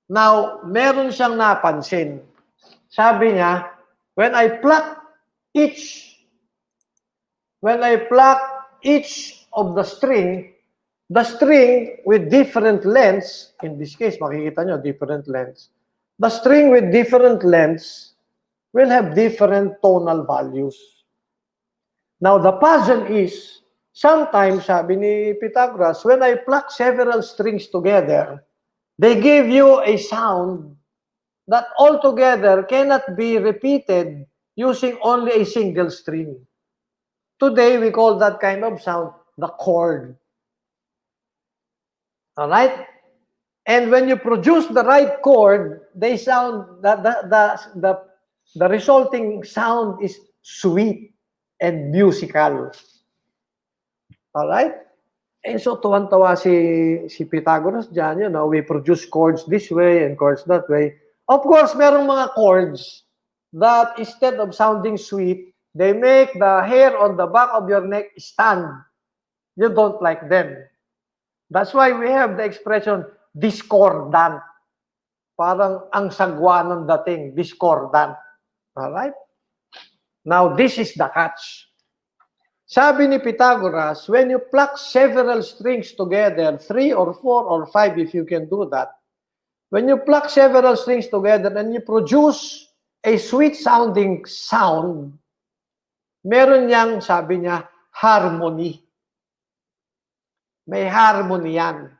Now, meron siyang napansin. Sabi niya, when I pluck each of the string with different lengths, in this case, makikita nyo, different lengths. The string with different lengths will have different tonal values. Now, the puzzle is, sometimes, sabi ni Pythagoras, when I pluck several strings together, they give you a sound that altogether cannot be repeated using only a single string. Today, we call that kind of sound the chord. All right? And when you produce the right chord, they sound the resulting sound is sweet and musical. All right? And so tuwan-tawa si Pythagoras diyan, we produce chords this way and chords that way. Of course, merong mga chords that instead of sounding sweet, they make the hair on the back of your neck stand. You don't like them. That's why we have the expression discordant. Parang ang sagwa ng dating, discordant. Alright? Now, this is the catch. Sabi ni Pythagoras, when you pluck several strings together, 3 or 4 or 5 if you can do that, when you pluck several strings together and you produce a sweet-sounding sound, meron niyang, sabi niya, harmony. May harmony yan.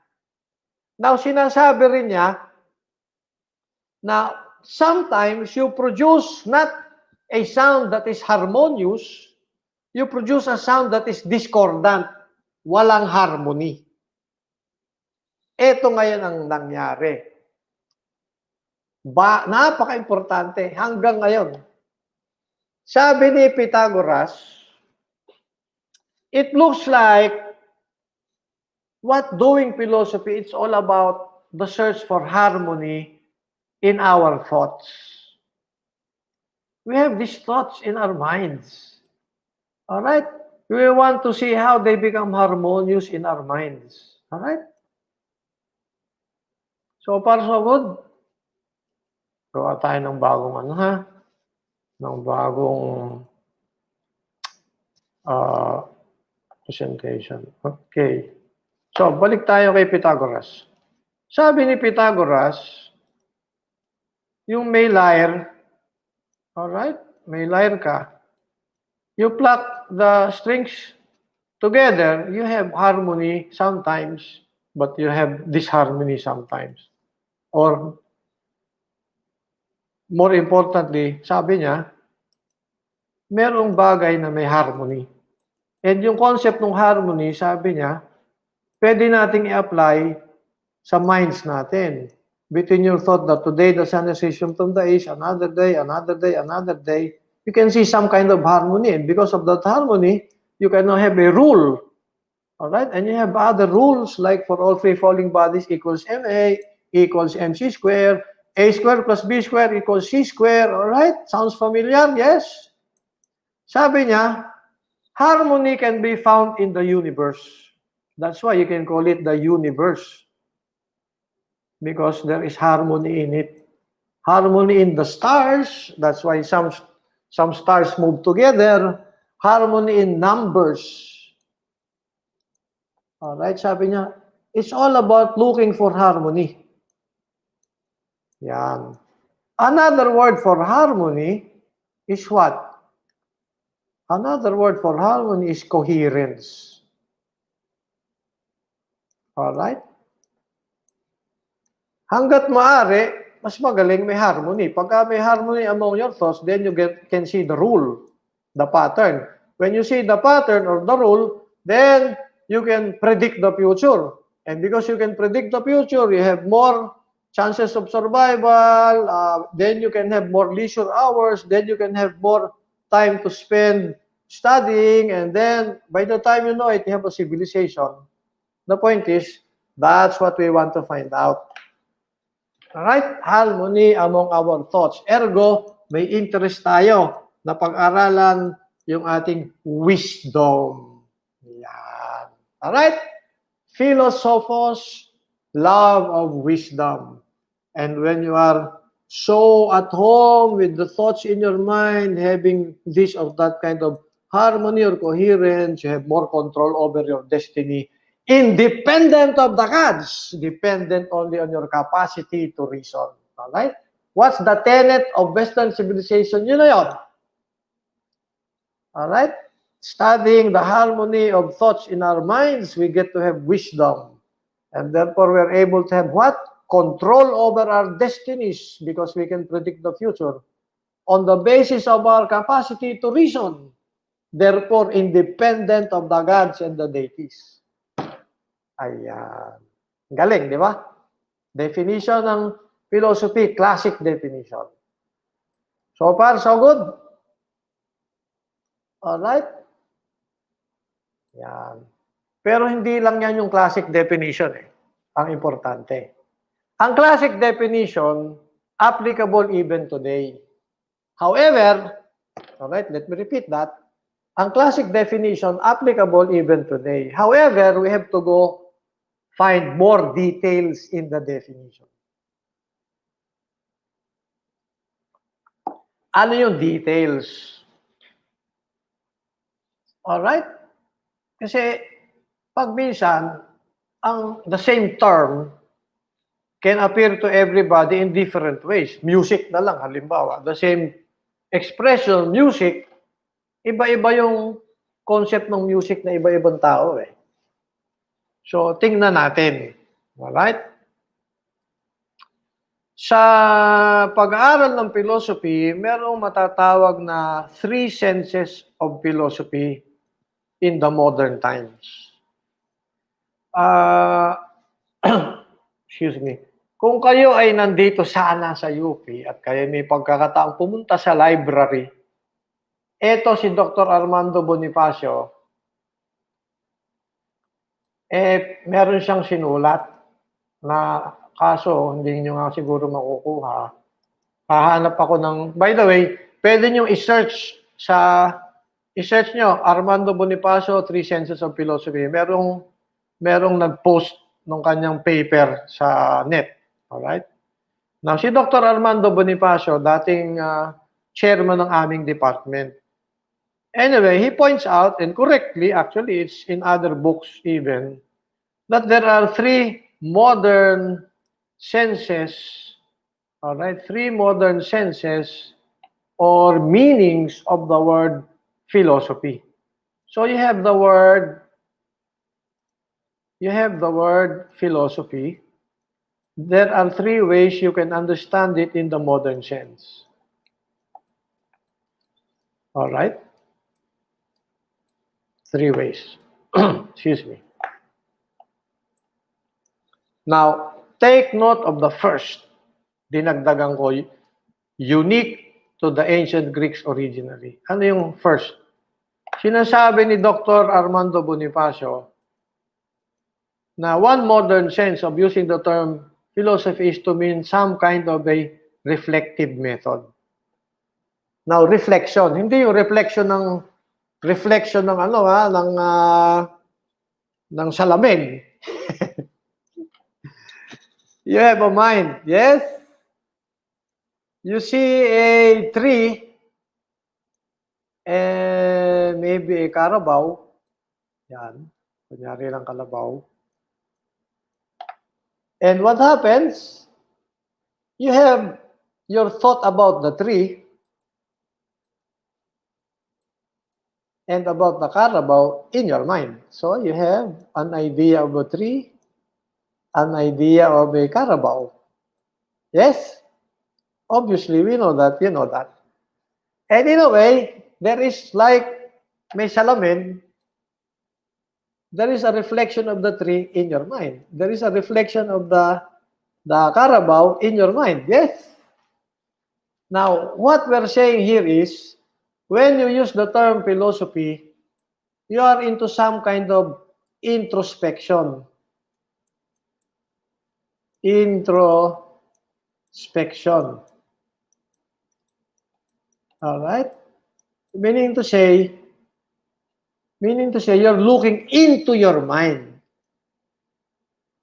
Now, sinasabi rin niya na sometimes you produce not a sound that is harmonious, you produce a sound that is discordant, walang harmony. Ito ngayon ang nangyari. Napaka-importante hanggang ngayon. Sabi ni Pythagoras, it looks like what doing philosophy, it's all about the search for harmony in our thoughts. We have these thoughts in our minds. All right? We want to see how they become harmonious in our minds. All right? So far, so good. Gawa tayo ng bagong ng bagong presentation. Okay. So, balik tayo kay Pythagoras. Sabi ni Pythagoras, yung may lyre, alright, may lyre ka, you pluck the strings together, you have harmony sometimes, but you have disharmony sometimes. Or, more importantly, sabi niya, merong bagay na may harmony. And yung concept ng harmony, sabi niya, pwede nating i-apply sa minds natin. Between your thought that today the sun is risen from the east, another day, another day, another day, you can see some kind of harmony. And because of that harmony, you can now have a rule. Alright? And you have other rules like for all free falling bodies equals MA, equals MC square, A square plus B square equals C square. Alright? Sounds familiar? Yes? Sabi niya, harmony can be found in the universe. That's why you can call it the universe. Because there is harmony in it. Harmony in the stars. That's why some stars move together. Harmony in numbers. Alright, sabi niya, it's all about looking for harmony. Yan. Another word for harmony is what? Another word for harmony is coherence. Alright? Hanggat maaari, mas magaling may harmony. Pagka may harmony among your thoughts, then you can see the rule, the pattern. When you see the pattern or the rule, then you can predict the future. And because you can predict the future, you have more chances of survival, then you can have more leisure hours, then you can have more time to spend studying, and then by the time you know it, you have a civilization. The point is, that's what we want to find out. Alright? Harmony among our thoughts. Ergo, may interest tayo na pag-aralan yung ating wisdom. Yan. Alright? Philosophos, love of wisdom. And when you are so at home with the thoughts in your mind, having this or that kind of harmony or coherence, you have more control over your destiny, independent of the gods, dependent only on your capacity to reason. Alright? What's the tenet of Western civilization? Yun na yun. Alright? Studying the harmony of thoughts in our minds, we get to have wisdom. And therefore, we're able to have what? Control over our destinies because we can predict the future on the basis of our capacity to reason. Therefore, independent of the gods and the deities. Ayan. Galing, di ba? Definition ng philosophy, classic definition. So far, so good? Alright? Yan. Pero hindi lang yan yung classic definition ang importante. Ang classic definition, applicable even today. However, alright, let me repeat that. Ang classic definition, applicable even today. However, we have to go find more details in the definition. Ano yung details? Alright? Kasi, pag minsan, the same term can appear to everybody in different ways. Music na lang, halimbawa. The same expression, music, iba-iba yung concept ng music na iba-ibang tao So, tingnan natin. Alright? Sa pag-aaral ng philosophy, merong matatawag na 3 senses of philosophy in the modern times. Excuse me. Kung kayo ay nandito sana sa UP at kayo may pagkakataong pumunta sa library, eto si Dr. Armando Bonifacio, meron siyang sinulat na kaso hindi nyo nga siguro makukuha. Hahanap ako ng, by the way, pwede nyo i-search nyo, Armando Bonifacio, 3 Senses of Philosophy. Merong nag-post ng kanyang paper sa net. Alright? Now, si Dr. Armando Bonifacio, dating chairman ng aming department. Anyway, he points out, and correctly, actually, it's in other books even, that there are 3 modern senses, all right, 3 modern senses or meanings of the word philosophy. So you have the word philosophy. There are 3 ways you can understand it in the modern sense. All right? 3 ways. Excuse me. Now, take note of the first. Dinagdagan ko, unique to the ancient Greeks originally. Ano yung first? Sinasabi ni Dr. Armando Bonifacio na one modern sense of using the term philosophy is to mean some kind of a reflective method. Now, reflection. Hindi yung reflection ng ng salamin. You have a mind, yes? You see a tree and maybe a carabao. Yan. Kunyari lang kalabaw. And what happens? You have your thought about the tree and about the carabao in your mind. So you have an idea of a tree, an idea of a carabao. Yes? Obviously, we know that, you know that. And in a way, there is like may salamin, there is a reflection of the tree in your mind. There is a reflection of the carabao in your mind. Yes? Now, what we're saying here is, when you use the term philosophy, you are into some kind of introspection. inspection. All right? Meaning to say, you're looking into your mind.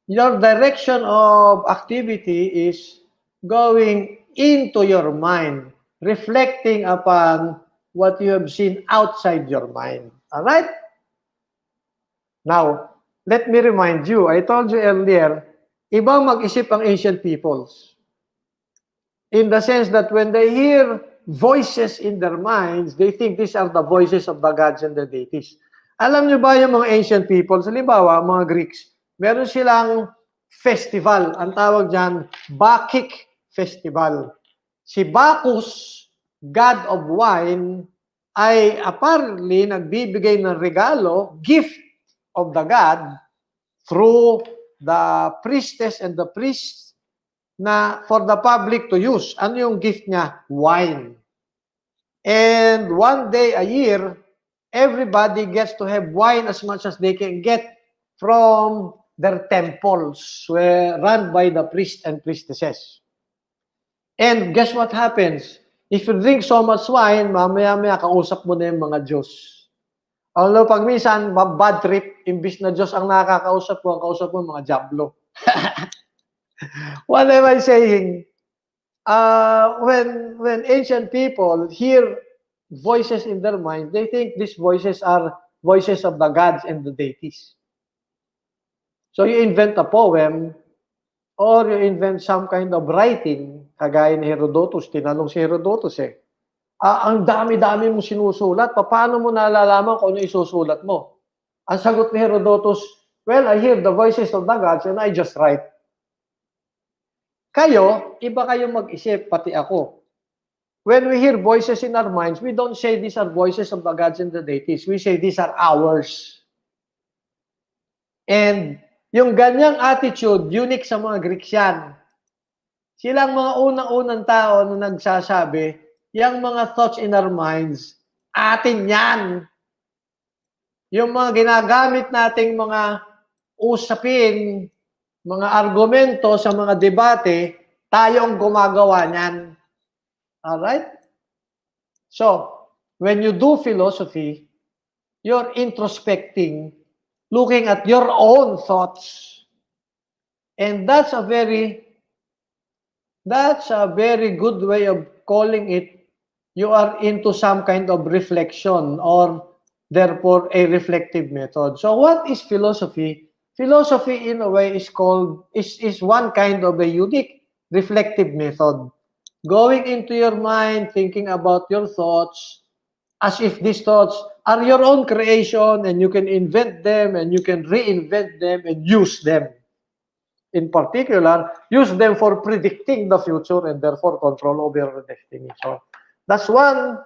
Your direction of activity is going into your mind, reflecting upon what you have seen outside your mind. All right? Now, let me remind you, I told you earlier, ibang mag-isip ang ancient peoples. In the sense that when they hear voices in their minds, they think these are the voices of the gods and the deities. Alam nyo ba yung mga ancient peoples, halimbawa, mga Greeks, meron silang festival. Ang tawag dyan, Bacchic Festival. Si Bacchus, god of wine, ay apparently nagbibigay ng regalo, gift of the god, through the priestess and the priests na for the public to use. Ano yung gift niya? Wine. And one day a year, everybody gets to have wine as much as they can get from their temples run by the priests and priestesses. And guess what happens? If you drink so much wine, mamaya-maya kausap mo na yung mga Diyos. Although pag minsan, bad trip, imbis na Diyos ang nakakausap mo, ang kausap mo mga Diablo. What am I saying? When ancient people hear voices in their mind, they think these voices are voices of the gods and the deities. So you invent a poem or you invent some kind of writing, kagaya ni Herodotus, tinanong si Herodotus ang dami-dami mong sinusulat, paano mo nalalaman kung ano isusulat mo? Ang sagot ni Herodotus, well, I hear the voices of the gods and I just write. Kayo, iba kayong mag-isip, pati ako. When we hear voices in our minds, we don't say these are voices of the gods and the deities. We say these are ours. And yung ganyang attitude, unique sa mga Greeks yan. Silang mga unang-unang tao na nagsasabi, yung mga thoughts in our minds, atin yan. Yung mga ginagamit nating mga usapin, mga argumento sa mga debate, tayo ang gumagawa niyan. Alright? So, when you do philosophy, you're introspecting, looking at your own thoughts. And that's a very good way of calling it. You are into some kind of reflection or therefore a reflective method. So what is philosophy? Philosophy in a way is one kind of a unique reflective method. Going into your mind, thinking about your thoughts, as if these thoughts are your own creation and you can invent them and you can reinvent them and use them. In particular, use them for predicting the future and therefore control over your destiny. So that's one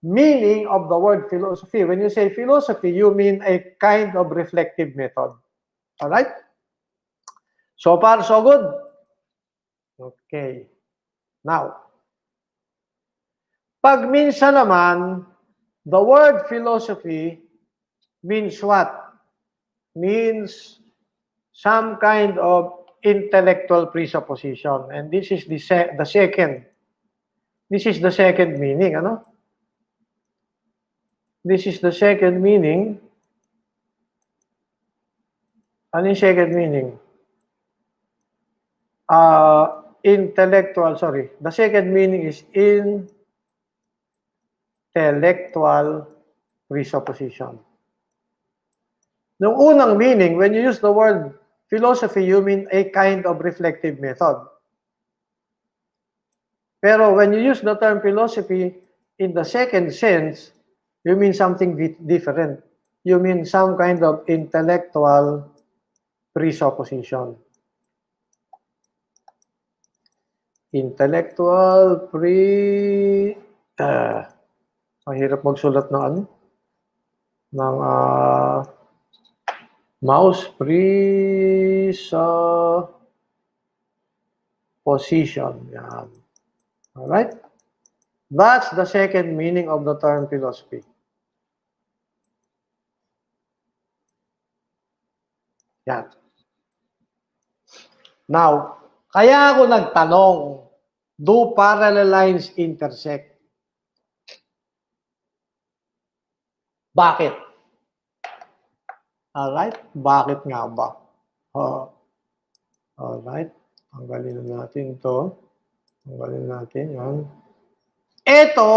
meaning of the word philosophy. When you say philosophy, you mean a kind of reflective method. All right? So far, so good? Okay. Now, pag minsan naman, the word philosophy means what? Means some kind of intellectual presupposition. And this is the second. This is the second meaning, ano? This is the second meaning. Ano yung second meaning? Intellectual, sorry. The second meaning is intellectual presupposition. Yung unang meaning, when you use the word philosophy, you mean a kind of reflective method. Pero when you use the term philosophy in the second sense, you mean something different. You mean some kind of intellectual presupposition. Intellectual mahirap magsulat ng ano? Ng mouse presupposition. Yan. Alright? That's the second meaning of the term philosophy. Yan. Now, Kaya ako nagtanong, do parallel lines intersect? Bakit? Alright, bakit nga ba? Alright, tanggalin na natin ito. Tanggalin natin yan. Ito,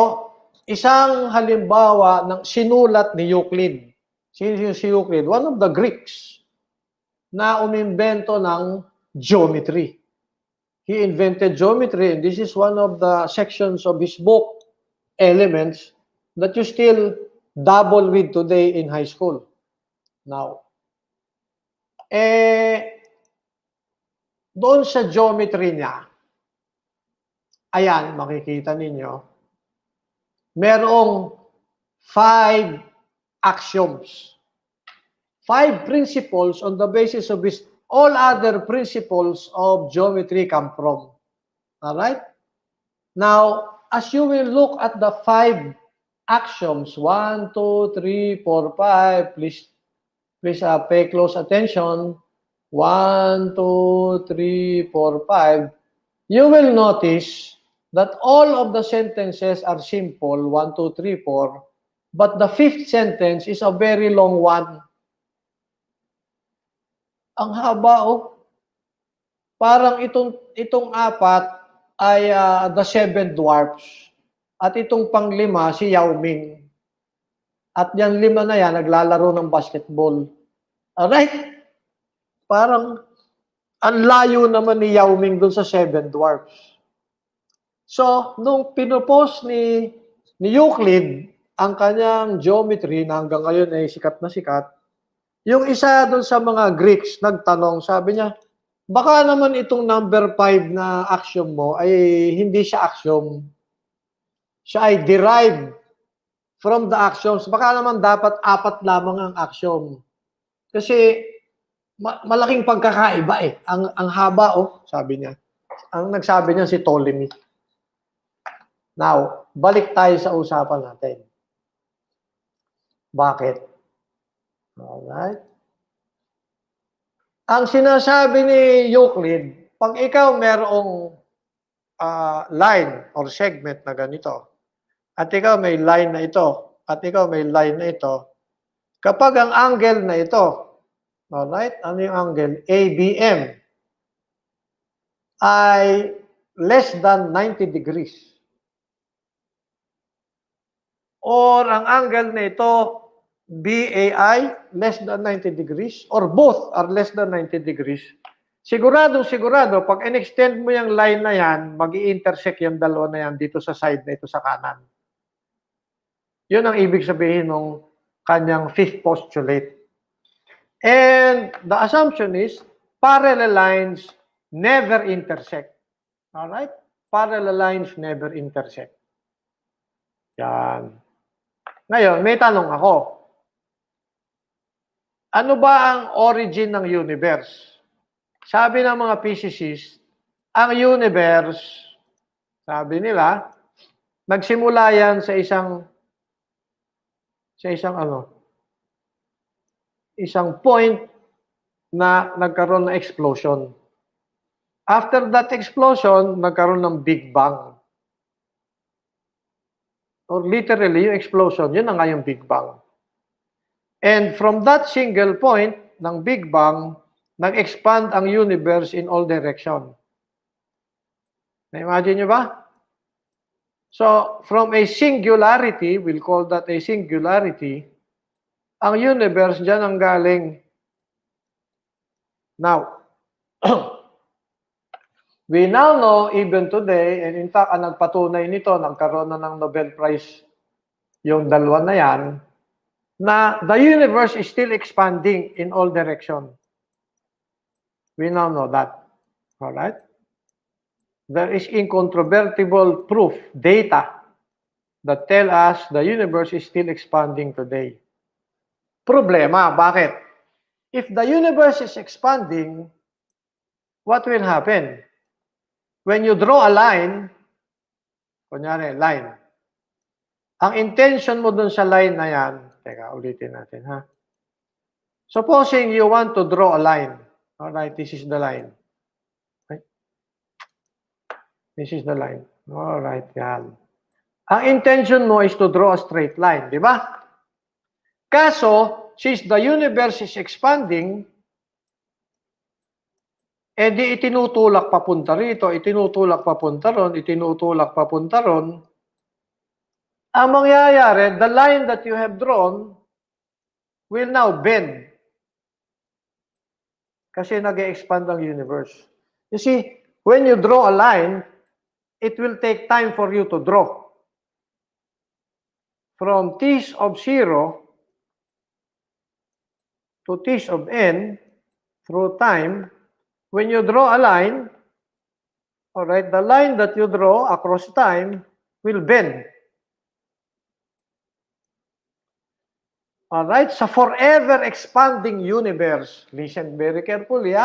isang halimbawa ng sinulat ni Euclid. Sino si Euclid? One of the Greeks na umimbento ng geometry. He invented geometry, and this is one of the sections of his book, Elements, that you still dabble with today in high school. Now, doon sa geometry niya, ayan, makikita ninyo, merong 5 axioms. 5 principles on the basis of which all other principles of geometry come from. Alright? Now, as you will look at the 5 axioms, 1, 2, 3, 4, 5, please pay close attention. 1, 2, 3, 4, 5. You will notice that all of the sentences are simple, 1, 2, 3, 4, but the 5th sentence is a very long one. Ang haba, oh. Parang itong 4 ay the 7 dwarfs. At itong pang-5 si Yao Ming. At yan 5 na yan, naglalaro ng basketball. Alright? Parang ang layo naman ni Yao Ming dun sa 7 dwarfs. So, nung pinopose ni Euclid ang kanyang geometry na hanggang ngayon ay sikat na sikat, yung isa doon sa mga Greeks nagtanong, sabi niya, baka naman itong number 5 na axiom mo ay hindi siya axiom. Siya ay derived from the axioms. Baka naman dapat 4 lamang ang axiom. Kasi malaking pagkakaiba eh. Ang haba, oh, sabi niya. Ang nagsabi niya si Ptolemy. Now, balik tayo sa usapan natin. Bakit? Alright. Ang sinasabi ni Euclid, pag ikaw merong line or segment na ganito, at ikaw may line na ito, at ikaw may line na ito, kapag ang angle na ito, alright, ano yung angle? ABM ay less than 90 degrees. Or ang angle na ito, BAI, less than 90 degrees, or both are less than 90 degrees, sigurado, pag in-extend mo yung line na yan, mag-i-intersect yung dalawa na yan dito sa side na ito sa kanan. Yun ang ibig sabihin ng kanyang 5th postulate. And the assumption is, parallel lines never intersect. Alright? Parallel lines never intersect. Yan. Ngayon, may tanong ako. Ano ba ang origin ng universe? Sabi ng mga physicists, ang universe, sabi nila, nagsimula yan sa isang point na nagkaroon ng explosion. After that explosion, nagkaroon ng Big Bang. Or literally, yung explosion, yun na nga yung Big Bang. And from that single point ng Big Bang, nag-expand ang universe in all direction. Na-imagine nyo ba? So, from a singularity, we'll call that a singularity, ang universe dyan ang galing. Now, we now know even today, and in fact, ang nagpatunay nito, nagkaroon na ng Nobel Prize yung dalawa na yan, na the universe is still expanding in all direction. We now know that. Alright? There is incontrovertible proof, data, that tell us the universe is still expanding today. Problema, bakit? If the universe is expanding, what will happen? When you draw a line, kunyari, line, ang intention mo dun sa line na yan, teka, ulitin natin, ha? Supposing you want to draw a line. Alright, this is the line. Okay? This is the line. Alright, yan. Ang intention mo is to draw a straight line, di ba? Kaso, since the universe is expanding, di itinutulak papunta rito, itinutulak papunta ron, itinutulak papunta ron. Ang mangyayari, the line that you have drawn will now bend. Kasi nag-expand ang universe. You see, when you draw a line, it will take time for you to draw. From t of 0 to t of n through time, when you draw a line, all right, the line that you draw across time will bend. All right, sa forever expanding universe, listen very carefully,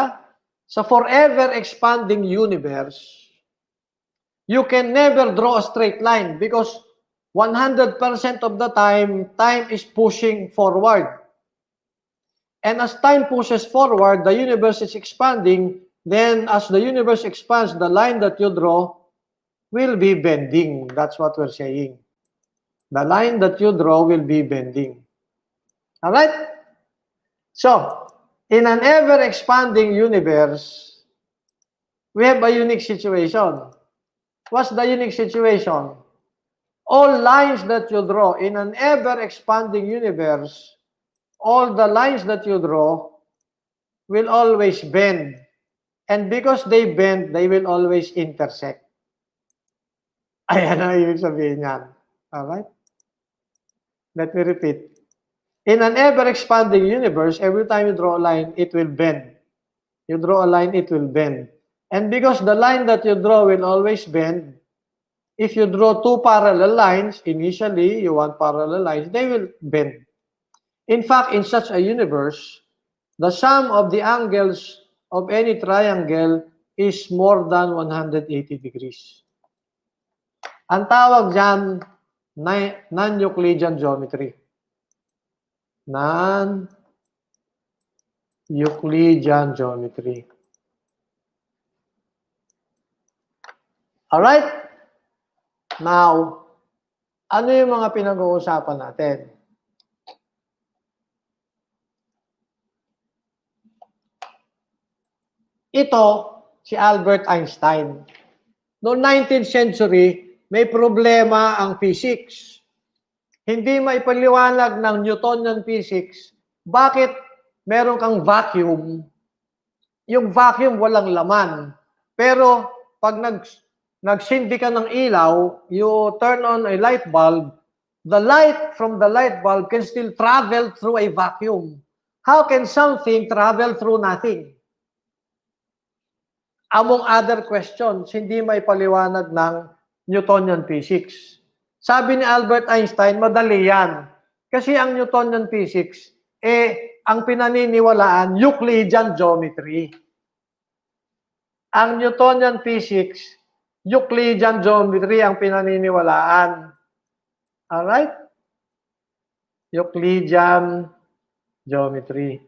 sa forever expanding universe, you can never draw a straight line because 100% of the time, time is pushing forward. And as time pushes forward, the universe is expanding. Then as the universe expands, the line that you draw will be bending. That's what we're saying. The line that you draw will be bending. All right? So, in an ever-expanding universe, we have a unique situation. What's the unique situation? All lines that you draw in an ever-expanding universe, all the lines that you draw will always bend. And because they bend, they will always intersect. Ayan ang ibig sabihin yan. Alright? Let me repeat. In an ever-expanding universe, every time you draw a line, it will bend. You draw a line, it will bend. And because the line that you draw will always bend, if you draw two parallel lines, initially, you want parallel lines, they will bend. In fact, in such a universe, the sum of the angles of any triangle is more than 180 degrees. Ang tawag dyan, non-Euclidean geometry. Non-Euclidean geometry. Alright? Now, ano yung mga pinag-uusapan natin? Ito, si Albert Einstein. Noong 19th century, may problema ang physics. Hindi maipaliwanag ng Newtonian physics, bakit meron kang vacuum, yung vacuum walang laman. Pero pag nagsindi ka ng ilaw, you turn on a light bulb, the light from the light bulb can still travel through a vacuum. How can something travel through nothing? Among other questions, hindi may paliwanag ng Newtonian physics. Sabi ni Albert Einstein, madali yan. Kasi ang Newtonian physics, ang pinaniniwalaan, Euclidean geometry. Ang Newtonian physics, Euclidean geometry ang pinaniniwalaan. Alright? Euclidean geometry.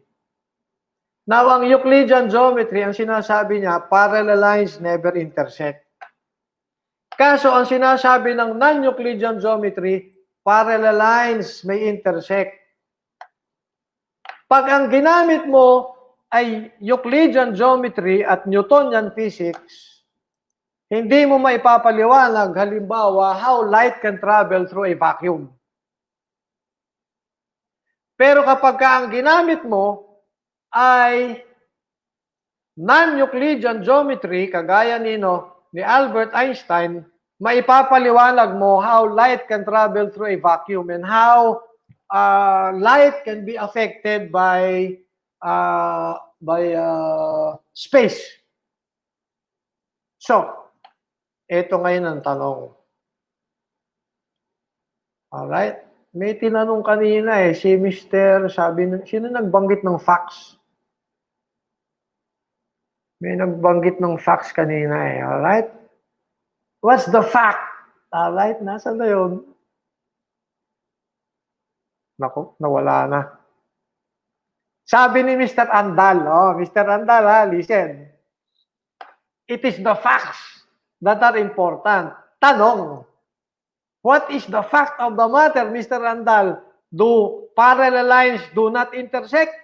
Now, ang Euclidean geometry, ang sinasabi niya, parallel lines never intersect. Kaso, ang sinasabi ng non-Euclidean geometry, parallel lines may intersect. Pag ang ginamit mo ay Euclidean geometry at Newtonian physics, hindi mo maipapaliwanag, halimbawa, how light can travel through a vacuum. Pero kapag ang ginamit mo ay non-Euclidean geometry, kagaya ni Albert Einstein, maipapaliwanag mo how light can travel through a vacuum and how light can be affected by space. So, ito ngayon ang tanong. Alright? May tinanong kanina si Mr. Sino nagbanggit ng facts? May nagbanggit ng facts kanina alright? What's the fact? Alright, nasaan na yun? Naku, nawala na. Sabi ni Mr. Andal, Mr. Andal listen. It is the facts that are important. Tanong, what is the fact of the matter, Mr. Randall? Do parallel lines do not intersect?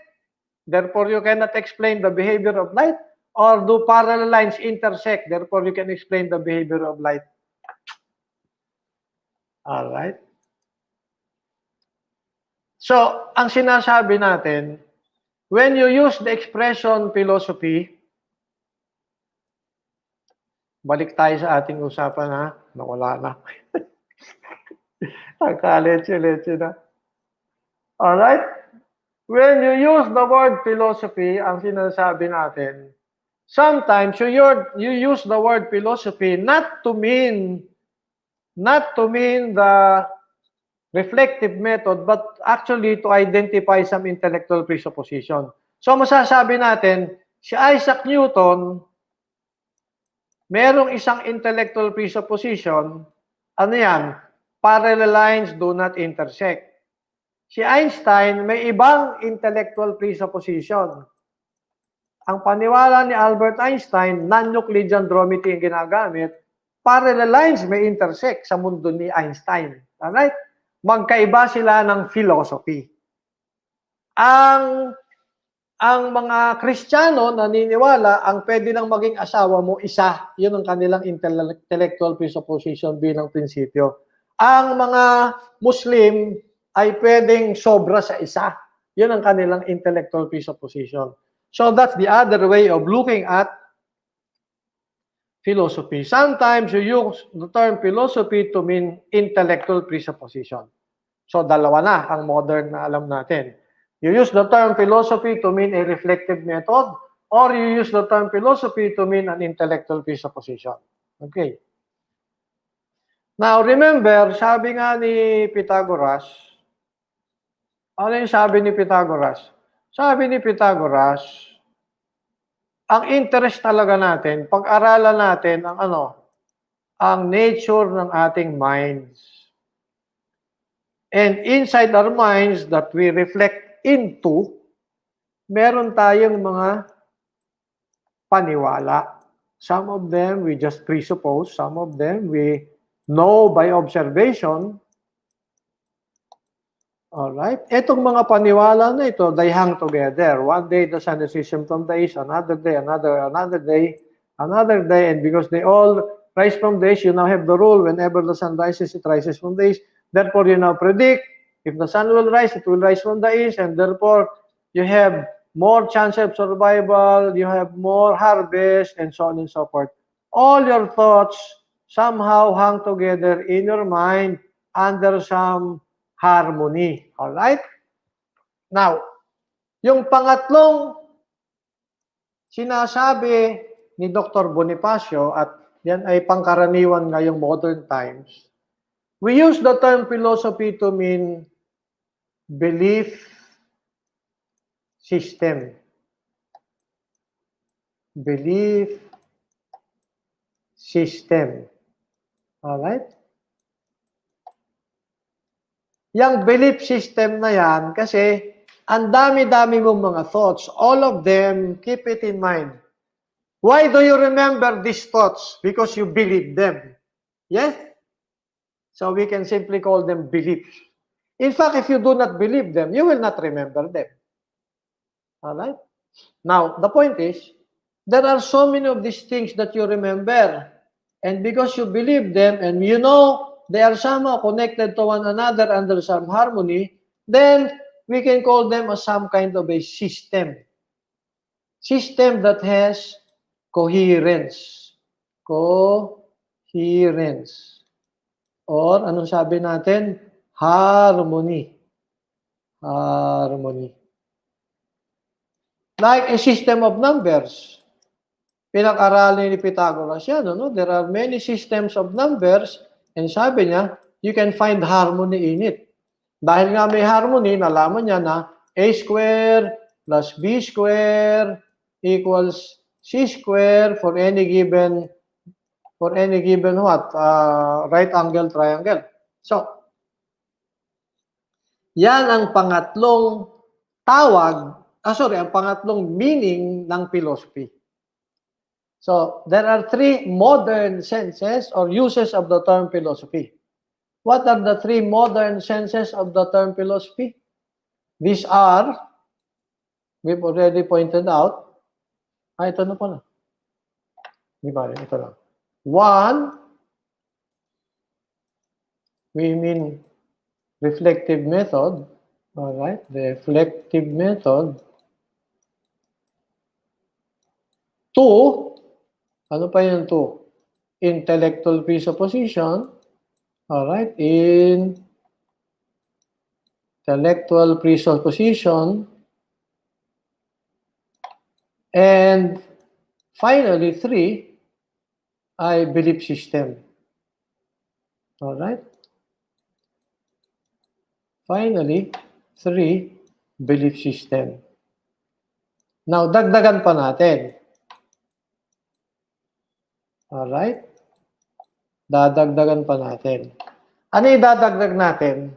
Therefore, you cannot explain the behavior of light? Or do parallel lines intersect? Therefore, you can explain the behavior of light. All right. So, ang sinasabi natin, when you use the expression philosophy, balik tayo sa ating usapan ha, nawala na. Nagkaletse-letse na. Alright? When you use the word philosophy, ang sinasabi natin, sometimes you use the word philosophy not to mean the reflective method, but actually to identify some intellectual presupposition. So masasabi natin, si Isaac Newton, merong isang intellectual presupposition, ano yan? Parallel lines do not intersect. Si Einstein, may ibang intellectual presupposition. Ang paniwala ni Albert Einstein, non-Euclidean geometry ang ginagamit, parallel lines may intersect sa mundo ni Einstein. Alright? Magkaiba sila ng philosophy. Ang mga Kristiyano naniniwala, ang pwede lang maging asawa mo, isa. Yun ang kanilang intellectual presupposition bilang prinsipyo. Ang mga Muslim ay pwedeng sobra sa isa. Yun ang kanilang intellectual presupposition. So that's the other way of looking at philosophy. Sometimes you use the term philosophy to mean intellectual presupposition. So dalawa na ang modern na alam natin. You use the term philosophy to mean a reflective method, or you use the term philosophy to mean an intellectual presupposition. Okay. Now, remember, sabi nga ni Pythagoras, ano yung sabi ni Pythagoras? Sabi ni Pythagoras, ang interest talaga natin, pag-aralan natin ang nature ng ating minds. And inside our minds that we reflect into, meron tayong mga paniwala. Some of them we just presuppose, some of them we know by observation. Alright? Itong mga paniwala na ito, they hang together. One day the sun is system from the east, another day, another day, and because they all rise from the east, you now have the rule, whenever the sun rises, it rises from the east. Therefore, you now predict, if the sun will rise, it will rise from the east, and therefore, you have more chance of survival, you have more harvest, and so on and so forth. All your thoughts somehow hang together in your mind under some harmony. Alright? Now, yung pangatlong sinasabi ni Dr. Bonifacio, at yan ay pangkaraniwan ngayong modern times, we use the term philosophy to mean belief system. Belief system. Alright? Yang belief system na yan, kasi ang dami-dami mong mga thoughts, all of them, keep it in mind. Why do you remember these thoughts? Because you believe them. Yes? So we can simply call them beliefs. In fact, if you do not believe them, you will not remember them. Alright? Now, the point is, there are so many of these things that you remember. And because you believe them and you know they are somehow connected to one another under some harmony, then we can call them as some kind of a system. System that has coherence. Coherence. Or, anong sabi natin? Harmony. Harmony. Like a system of numbers. Pinag-aralan ni Pythagoras yan, no? There are many systems of numbers, and sabi niya, you can find harmony in it. Dahil nga may harmony, nalaman niya na a square plus b square equals c square for any given what? Right angle triangle. So, yan ang pangatlong tawag, ang pangatlong meaning ng philosophy. So, there are three modern senses or uses of the term philosophy. What are the three modern senses of the term philosophy? These are, we've already pointed out. Ito na pala. Di ba? Ito na. One, we mean reflective method. All right, the reflective method. Two, ano pa yung two? Intellectual presupposition. All right, intellectual presupposition. And finally, three, ay belief system. All right. Finally, three, belief system. Now, dagdagan pa natin. Alright? Dadagdagan pa natin. Ano yung dadagdag natin?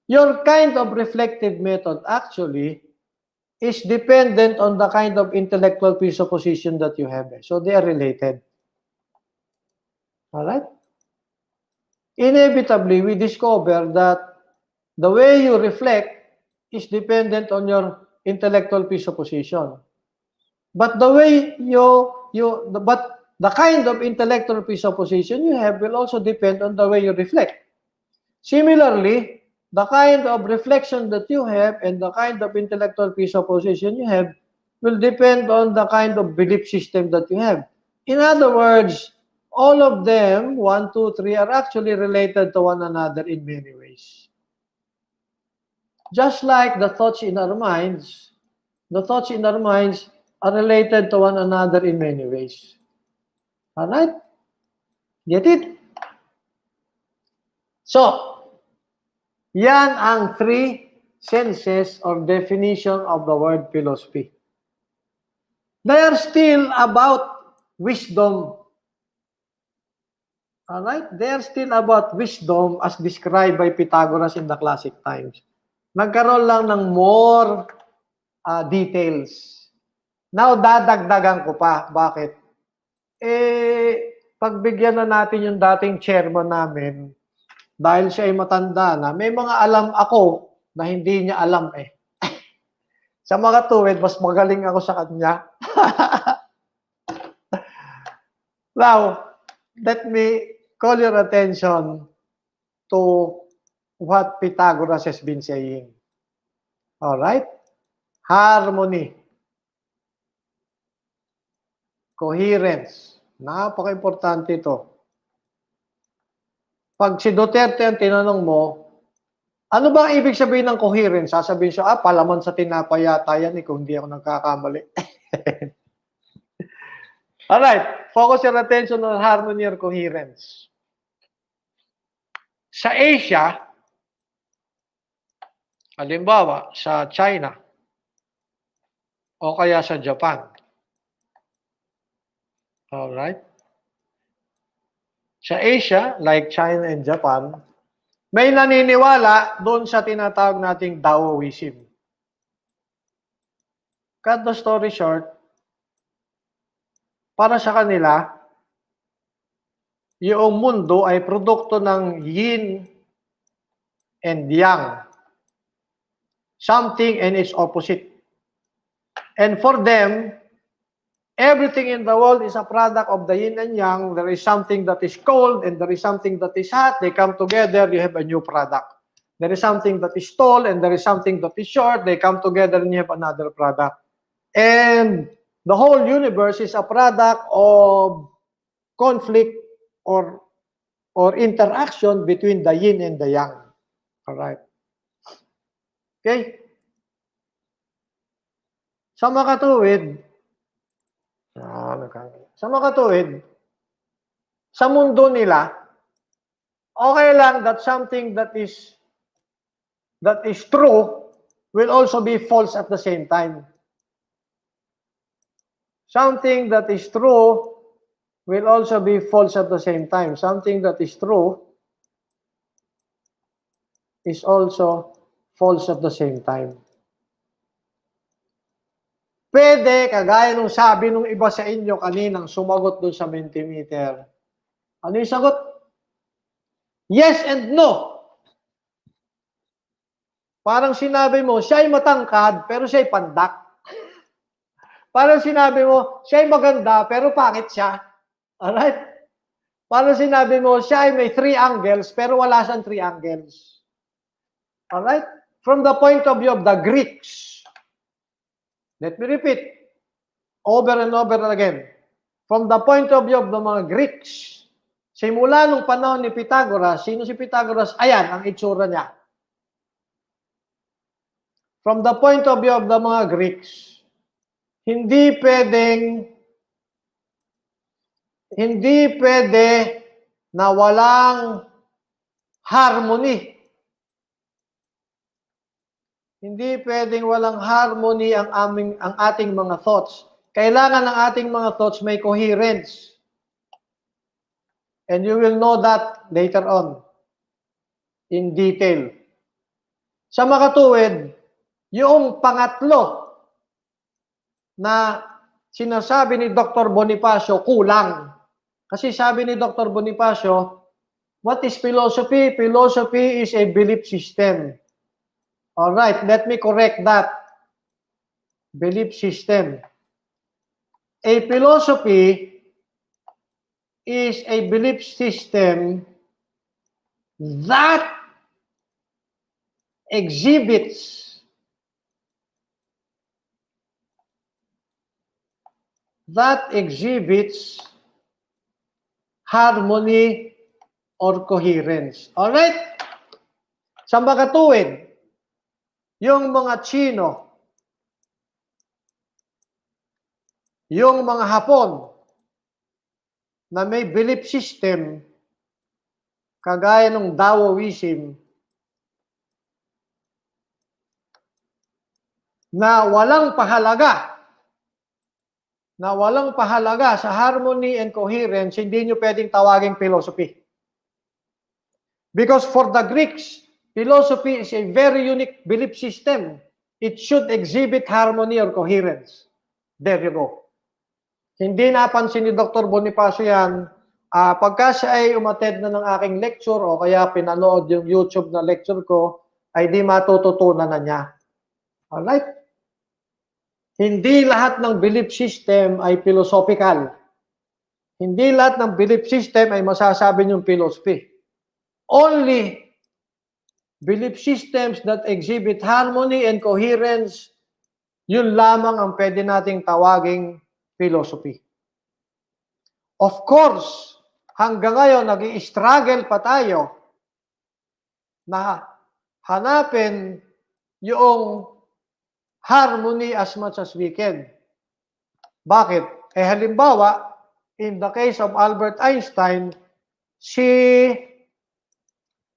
Your kind of reflective method actually is dependent on the kind of intellectual presupposition that you have. So, they are related. Alright? Inevitably, we discover that the way you reflect is dependent on your intellectual presupposition. But the way the kind of intellectual presupposition you have will also depend on the way you reflect. Similarly, the kind of reflection that you have and the kind of intellectual presupposition you have will depend on the kind of belief system that you have. In other words, all of them, 1, 2, 3, are actually related to one another in many ways. Just like the thoughts in our minds are related to one another in many ways. Alright? Get it? So, yan ang three senses or definition of the word philosophy. They are still about wisdom. Alright? They are still about wisdom as described by Pythagoras in the classic times. Nagkaroon lang ng more details. Now, dadagdagan ko pa. Bakit? Pagbigyan na natin yung dating chairman namin, dahil siya ay matanda na, may mga alam ako na hindi niya alam eh. Sa mga tuwid, mas magaling ako sa kanya. Now, let me call your attention to what Pythagoras has been saying. Alright? Harmony. Coherence. Napaka-importante ito. Pag si Duterte ang tinanong mo, ano ba ang ibig sabihin ng coherence? Sasabihin siya, palaman sa tinapay yata yan kung hindi ako nagkakamali. Alright, focus your attention on harmony or coherence. Sa Asia, halimbawa, sa China, o kaya sa Japan. Alright? Sa Asia, like China and Japan, may naniniwala doon sa tinatawag nating Taoism. Cut the story short, para sa kanila, yung mundo ay produkto ng yin and yang. Something and its opposite. And for them, everything in the world is a product of the yin and yang. There is something that is cold and there is something that is hot. They come together, you have a new product. There is something that is tall and there is something that is short. They come together and you have another product. And the whole universe is a product of conflict or interaction between the yin and the yang. All right. Okay? Sa makatuwid, sa mundo nila, okay lang that something that is true will also be false at the same time. Something that is true will also be false at the same time. Something that is true is also false at the same time. pwede, kagaya nung sabi nung iba sa inyo kaninang sumagot doon sa Mentimeter. Ano yung sagot? Yes and no. Parang sinabi mo, siya ay matangkad, pero siya ay pandak. Parang sinabi mo, siya ay maganda, pero pangit siya. Alright? Parang sinabi mo, siya ay may 3 angles, pero wala siyang 3 angles. Alright? From the point of view of the Greeks, let me repeat, over and over again. From the point of view of the mga Greeks, simula nung panahon ni Pythagoras, sino si Pythagoras? Ayan, ang itsura niya. From the point of view of the mga Greeks, hindi pwede na walang harmony. Hindi pwedeng walang harmony ang ating mga thoughts. Kailangan ng ating mga thoughts may coherence. And you will know that later on in detail. Sa makatuwid, yung pangatlo na sinasabi ni Dr. Bonifacio, kulang. Kasi sabi ni Dr. Bonifacio, what is philosophy? Philosophy is a belief system. All right, let me correct that. Belief system. A philosophy is a belief system that exhibits harmony or coherence. All right? Sa makatuwid, yung mga Chino, yung mga Hapon, na may belief system, kagaya ng Taoism, na walang pahalaga sa harmony and coherence, hindi nyo pwedeng tawaging philosophy. Because for the Greeks, philosophy is a very unique belief system. It should exhibit harmony or coherence. There you go. Hindi napansin ni Dr. Bonifacio yan. Pagka siya ay umattend na ng aking lecture o kaya pinanood yung YouTube na lecture ko, ay di matututunan na niya. Alright? Hindi lahat ng belief system ay philosophical. Hindi lahat ng belief system ay masasabi niyong philosophy. Only belief systems that exhibit harmony and coherence, yun lamang ang pwede nating tawaging philosophy. Of course, hanggang ngayon, nag-i-struggle pa tayo na hanapin yung harmony as much as we can. Bakit? Halimbawa, in the case of Albert Einstein, si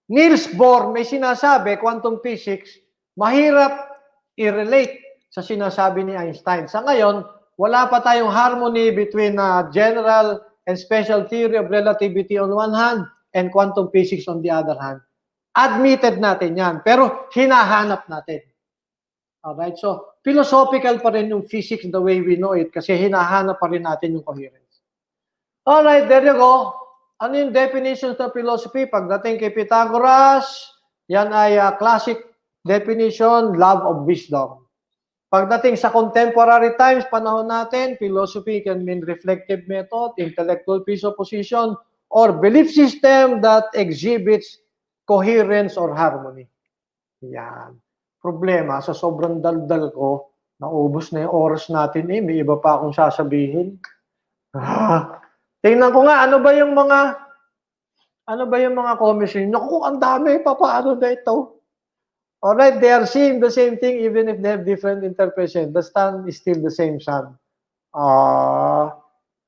Niels Bohr may sinasabi, quantum physics, mahirap i-relate sa sinasabi ni Einstein. Sa ngayon, wala pa tayong harmony between general and special theory of relativity on one hand and quantum physics on the other hand. Admitted natin yan, pero hinahanap natin. Alright, so philosophical pa rin yung physics the way we know it kasi hinahanap pa rin natin yung coherence. Alright, there you go. Ano yung definition of philosophy? Pagdating kay Pythagoras, yan ay classic definition, love of wisdom. Pagdating sa contemporary times, panahon natin, philosophy can mean reflective method, intellectual presupposition, or belief system that exhibits coherence or harmony. Yan. Problema, sa sobrang daldal ko, naubos na yung oras natin may iba pa akong sasabihin. Tingnan ko nga, ano ba yung mga comments ninyo? Naku, ang dami, paano na ito? Alright, they are seeing the same thing even if they have different interpretation. The sun is still the same sun.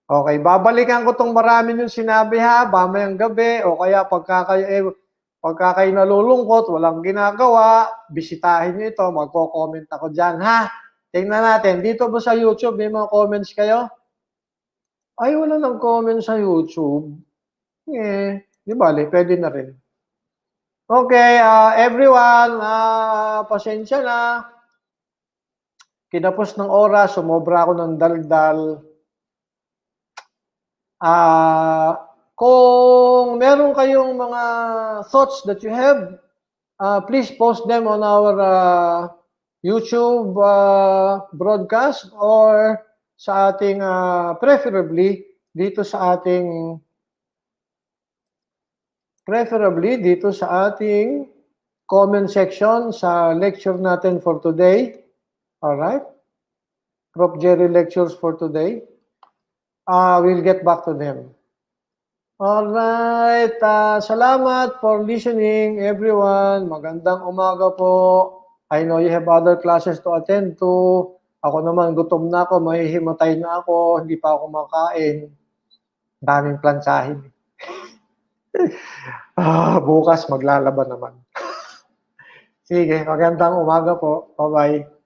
Okay, babalikan ko tong marami yung sinabi ha, mamayang gabi, o kaya pagka kayo nalulungkot, walang ginagawa, bisitahin nyo ito, magko-comment ako dyan ha. Tingnan natin, dito ba sa YouTube, may mga comments kayo? Ay, wala nang comment sa YouTube. Di bale, pwede na rin. Okay, everyone, pasensya na. kinapos ng oras, sumobra ako ng daldal. Kung meron kayong mga thoughts that you have, please post them on our YouTube broadcast or sa ating preferably dito sa ating comment section sa lecture natin for today. Alright? Propjerry lectures for today. We'll get back to them. Alright. Salamat for listening, everyone. Magandang umaga po. I know you have other classes to attend to. Ako naman, gutom na ako. Mahihimatay na ako. Hindi pa ako makain. Daming plansahin. Bukas maglalaban naman. Sige, magandang umaga po. Bye-bye.